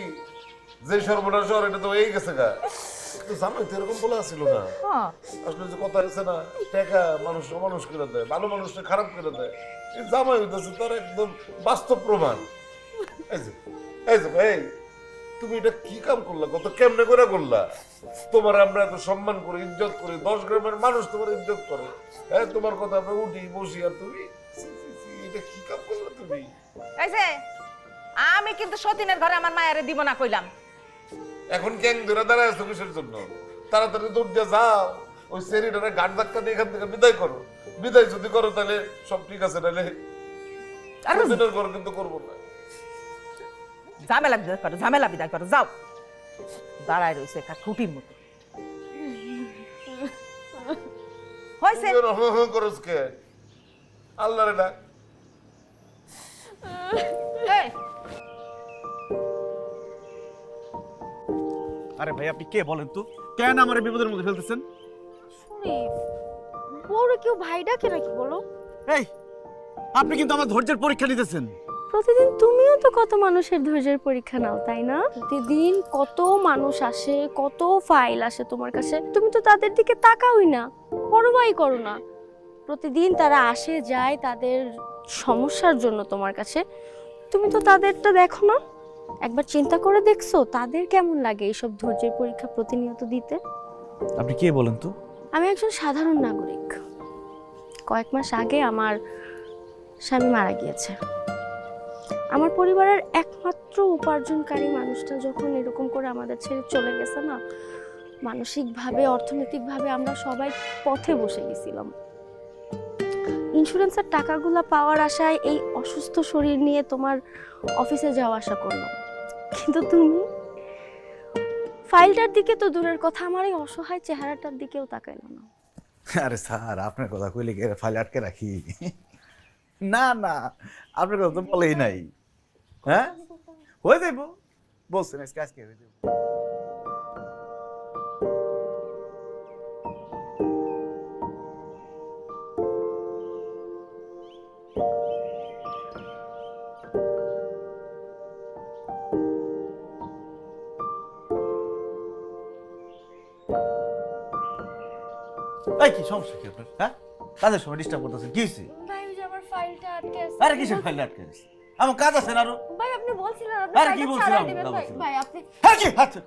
যে সর্বনাশ শহর এটা তো এই গেছে গা। কিন্তু জানোই তো এরকম বলা ছিল না। আসলে যে কথা আছে না, টাকা মানুষ অমানুষ করে দেয়, ভালো মানুষটা খারাপ করে দেয়। এই জামাই হইতেছে তার একদম বাস্তব প্রমাণ। এই তুমি এটা কি কাম করলা? কত কেমনে করে করলা? তোমার আমরা এত সম্মান করি, ইজ্জত করি, 10 গ্রামের মানুষ তোমার ইজ্জত করে। হ্যাঁ, তোমার কথা আমরা উঠি বসি, আর তুমি এটা কি কাম করলা তুমি? এই যে আমি কিন্তু সতীনের ঘরে আমার মায়েরে দিব না কইলাম। এখন গ্যাং ধরে দাঁড়ায় আছো কিসের জন্য? তাড়াতাড়ি দৌড় দিয়ে যাও, ওই সেরিটারে গাড় ধাক্কা দিয়ে এখান থেকে বিদায় করো। বিদায় যদি করো তাহলে সব ঠিক আছে, নাহলে সতীনের ঘর কিন্তু করবো না। ঝামেলা বিদায় করো, যাও। দাঁড়ায় রয়েছে একটা খুঁটির মতো। হয়েছে করস কে? আল্লাহরে ডাক। আরে ভাই আপনি কে বলেন তো? কেন আমার বিপদের মধ্যে ফেলতেছেন? শরীফ, বড় কেউ ভাই ডাকে নাকি বলো? এই আপনি কিন্তু আমার ধৈর্যের পরীক্ষা নিতেছেন। প্রতিদিন তুমিও তো কত মানুষের ধৈর্যের পরীক্ষা নাও, তাই না? প্রতিদিন কত মানুষ আসে, কত ফাইল আসে তোমার কাছে, তুমি তো তাদের দিকে তাকাওই না, পরোয়াই করো না। প্রতিদিন তারা আসে যায় তাদের সমস্যার জন্য তোমার কাছে, তুমি তো তাদেরটা দেখো না। একবার চিন্তা করে দেখছো তাদের কেমন লাগে এইসব ধৈর্যের পরীক্ষা প্রতিনিয়ত দিতে? আপনি কে বলেন তো? আমি একজন সাধারণ নাগরিক। কয়েক মাস আগে আমার স্বামী মারা গিয়েছে। আমার পরিবারের একমাত্র উপার্জনকারী মানুষটা যখন এরকম করে আমাদের ছেড়ে চলে গেছে না, মানসিকভাবে অর্থনৈতিকভাবে আমরা সবাই পথে বসে গেছিলাম। ইন্স্যুরেন্সের টাকাগুলো পাওয়ার আশায় এই অসুস্থ শরীর নিয়ে তোমার অফিসে যাওয়া আসা করলাম, কিন্তু তুমি ফাইলটার দিকে তো দূরের কথা, আমার এই অসহায় চেহারাটার দিকেও তাকাইলো না। আরে স্যার, আপনার কথা কইলে কি ফাইল আটকে রাখি? না না, আপনার কথা তো বলেই নাই। হ্যাঁ, হয়ে যাইব, বলছেন আজকে হয়ে যাইব। এই কি সমস্যা কি আপনার? হ্যাঁ, কাজের সময় ডিস্টার্ব করতেছেন, কি হয়েছে? ভাই ওই যে আমার ফাইলটা আটকে আছে। আরে কিসের ফাইল আটকে গেছে? আমার কাজ আছে না আরো। ভাই আপনি বলছিলেন আপনি আরে কি ফাইলটা বলছিলাম? ছাড়াই দিবেন ভাই। ভাই আপনি হ্যাঁ কি আচ্ছা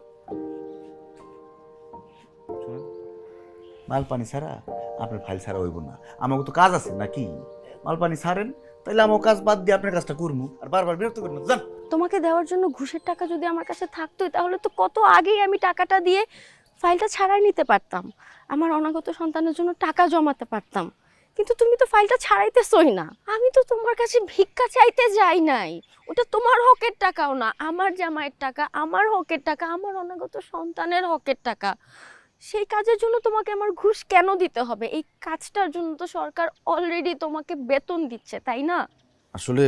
শুনুন, মাল পানি ছাড়া আপনার ফাইল ছাড়া হইব না। আমাকে তো কাজ আছে নাকি? মাল পানি ছাড়েন, তাহলে আমার কাজ বাদ দিয়ে আপনার কাজটা করবো, আর বারবার বিরক্ত করবেন না। যান। তোমাকে দেওয়ার জন্য ঘুষের টাকা যদি আমার কাছে থাকতোই তাহলে তো কত আগেই আমি টাকাটা দিয়ে ফাইলটা ছাড়াই নিতে পারতাম, আমার অনাগত সন্তানের জন্য টাকা জমাতে পারতাম। কিন্তু তুমি তো ফাইলটা ছাড়াইতেছই না। আমি তো তোমার কাছে ভিক্ষা চাইতে যাই নাই, ওটা তোমার হকের টাকাও না, আমার জামাইয়ের টাকা, আমার হকের টাকা, আমার অনাগত সন্তানের হকের টাকা। সেই কাজের জন্য তোমাকে আমার ঘুষ কেন দিতে হবে? এই কাজটার জন্য তো সরকার অলরেডি তোমাকে বেতন দিচ্ছে, তাই না? আসলে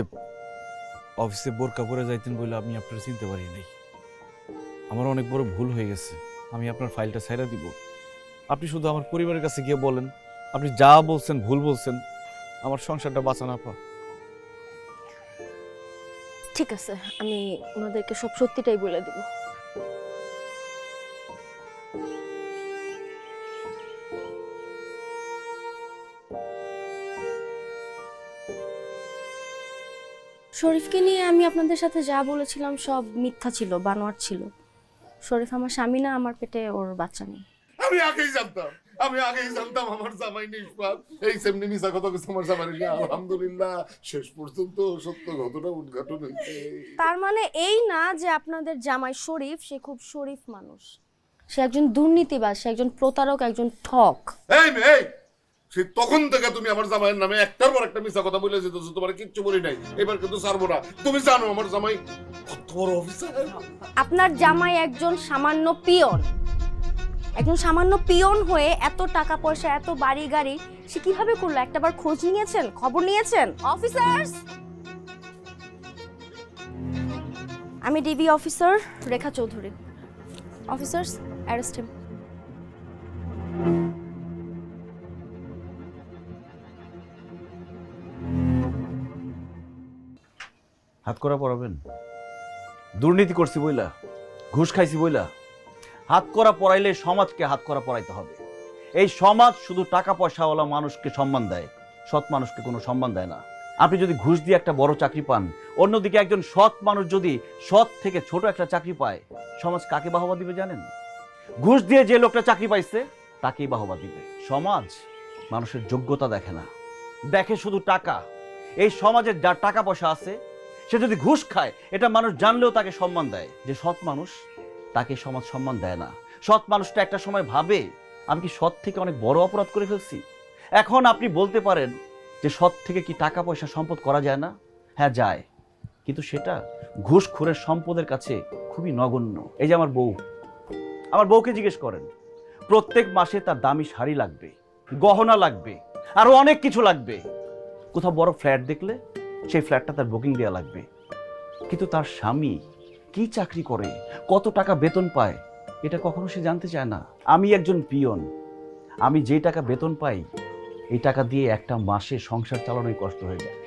অফিসে বোরকা পরে যাইতেন বলে আমি আপনার চিনতে পারি নাই। আমার অনেক বড় ভুল হয়ে গেছে। আমি আপনার ফাইলটা ছেড়ে দিব। আপনি শুধু আমার পরিবারের কাছে গিয়ে বলেন আপনি যা বলছেন ভুল বলছেন, আমার সংসারটা বাঁচান আপা। ঠিক আছে, আমি ওনাদেরকে সব সত্যিটাই বলে দিব। শরীফকে নিয়ে আমি আপনাদের সাথে যা বলেছিলাম সব মিথ্যা ছিল, বানোয়াট ছিল। শরীফ আমার স্বামী না, আমার পেটে ওর বাচ্চা নেই। আমি আগেই জানতাম আমার জামাই নিষ্পাপ। এই সেমনি মিছা কথা কিছু আমার জামাই না। আলহামদুলিল্লাহ শেষ পর্যন্ত সত্য ঘটনা উদ্ঘাটন হয়েছে। তার মানে এই না যে আপনাদের জামাই শরীফ সে খুব শরীফ মানুষ। সে একজন দুর্নীতিবাজ, সে একজন প্রতারক, একজন ঠক। এই সে তখন থেকে তুমি আমার জামাইয়ের নামে একটার পর একটা মিছা কথা বলে যেতেছো, তোমার কিচ্ছু বলি নাই। এবার কিন্তু ছাড়বো না। তুমি জানো আমার জামাই কত বড় অফিসার। আপনার জামাই একজন সামান্য পিয়ন, একজন সামান্য পিয়ন হয়ে এত টাকা পয়সা, এত বাড়ি গাড়ি সে কিভাবে করলো? একটাবার খোঁজ নিয়েছেন, খবর নিয়েছেন? অফিসার্স, আমি DB officer Rekha Chowdhury. Officers, arrest him. হাত করা পড়াবেন? দুর্নীতি করছি বইলা, ঘুষ খাইছি বইলা? হাত করা পড়াইলে সমাজকে হাত করা পড়াইতে হবে। এই সমাজ শুধু টাকা পয়সাওয়ালা মানুষকে সম্মান দেয়, সৎ মানুষকে কোনো সম্মান দেয় না। আপনি যদি ঘুষ দিয়ে একটা বড় চাকরি পান, অন্যদিকে একজন সৎ মানুষ যদি সৎ থেকে ছোট একটা চাকরি পায়, সমাজ কাকে বাহবা দিবে জানেন? ঘুষ দিয়ে যে লোকটা চাকরি পাইছে তাকেই বাহবা দিবে। সমাজ মানুষের যোগ্যতা দেখে না, দেখে শুধু টাকা। এই সমাজের যার টাকা পয়সা আছে সে যদি ঘুষ খায়, এটা মানুষ জানলেও তাকে সম্মান দেয়। যে সৎ মানুষ তাকে সমাজ সম্মান দেয় না। সৎ মানুষটা একটা সময় ভাবে আমি কি সৎ থেকে অনেক বড় অপরাধ করে ফেলছি। এখন আপনি বলতে পারেন যে সৎ থেকে কি টাকা পয়সা সম্পদ করা যায় না? হ্যাঁ যায়, কিন্তু সেটা ঘুষখোরের সম্পদের কাছে খুবই নগণ্য। এই যে আমার বউকে জিজ্ঞেস করেন, প্রত্যেক মাসে তার দামি শাড়ি লাগবে, গহনা লাগবে, আরো অনেক কিছু লাগবে। কোথাও বড় ফ্ল্যাট দেখলে সেই ফ্ল্যাটটা তার বুকিং দেওয়া লাগবে। কিন্তু তার স্বামী কি চাকরি করে, কত টাকা বেতন পায়, এটা কখনো সে জানতে চায় না। আমি একজন পিয়ন, আমি যে টাকা বেতন পাই এই টাকা দিয়ে একটা মাসে সংসার চালানোই কষ্ট হয়ে যায়।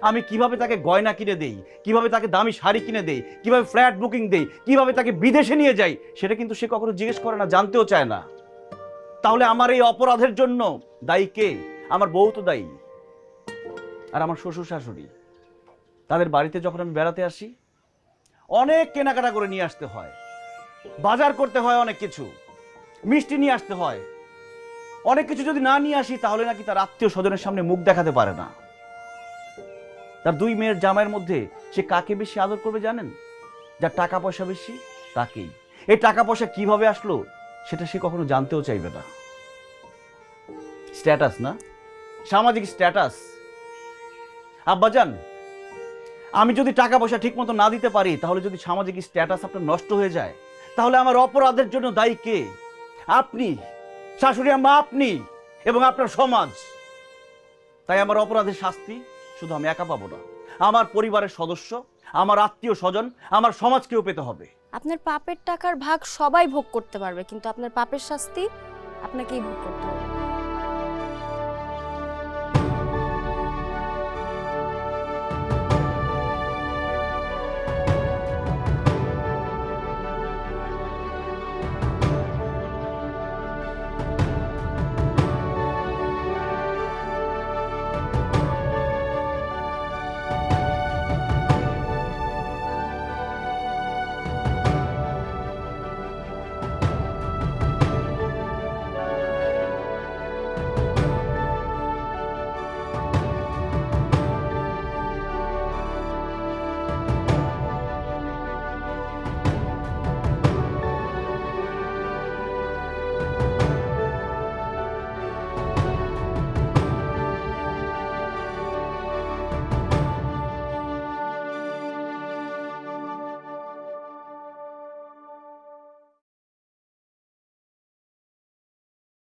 আমি কিভাবে তাকে গয়না কিনে দেই, কিভাবে তাকে দামি শাড়ি কিনে দেই, কিভাবে ফ্ল্যাট বুকিং দেই, কিভাবে তাকে বিদেশে নিয়ে যাই, সেটা কিন্তু সে কখনো জিজ্ঞেস করে না, জানতেও চায় না। তাহলে আমার এই অপরাধের জন্য দায়ী কে? আমার বউ তো দায়ী, আর আমার শ্বশুর শাশুড়ি। তাদের বাড়িতে যখন আমি বেড়াতে আসি অনেক কেনাকাটা করে নিয়ে আসতে হয়, বাজার করতে হয়, অনেক কিছু মিষ্টি নিয়ে আসতে হয়। অনেক কিছু যদি না নিয়ে আসি তাহলে নাকি তার আত্মীয় স্বজনের সামনে মুখ দেখাতে পারে না। তার দুই মেয়ের জামাইয়ের মধ্যে সে কাকে বেশি আদর করবে জানেন? যার টাকা পয়সা বেশি তাকেই। এই টাকা পয়সা কিভাবে আসলো সেটা সে কখনো জানতেও চাইবে না। স্ট্যাটাস না, সামাজিক স্ট্যাটাস। আব্বাজান, আমি যদি টাকা পয়সা ঠিক মতো না দিতে পারি, তাহলে যদি সামাজিক স্ট্যাটাস আপনার নষ্ট হয়ে যায়, তাহলে আমার অপরাধের জন্য দায়ী কে? আপনি, শাশুড়ি আম্মা, আপনি এবং আপনার সমাজ। তাই আমার অপরাধের শাস্তি শুধু আমি একা পাবো না, আমার পরিবারের সদস্য, আমার আত্মীয় স্বজন, আমার সমাজকেও পেতে হবে। আপনার পাপের টাকার ভাগ সবাই ভোগ করতে পারবে, কিন্তু আপনার পাপের শাস্তি আপনাকেই ভোগ করতে হবে।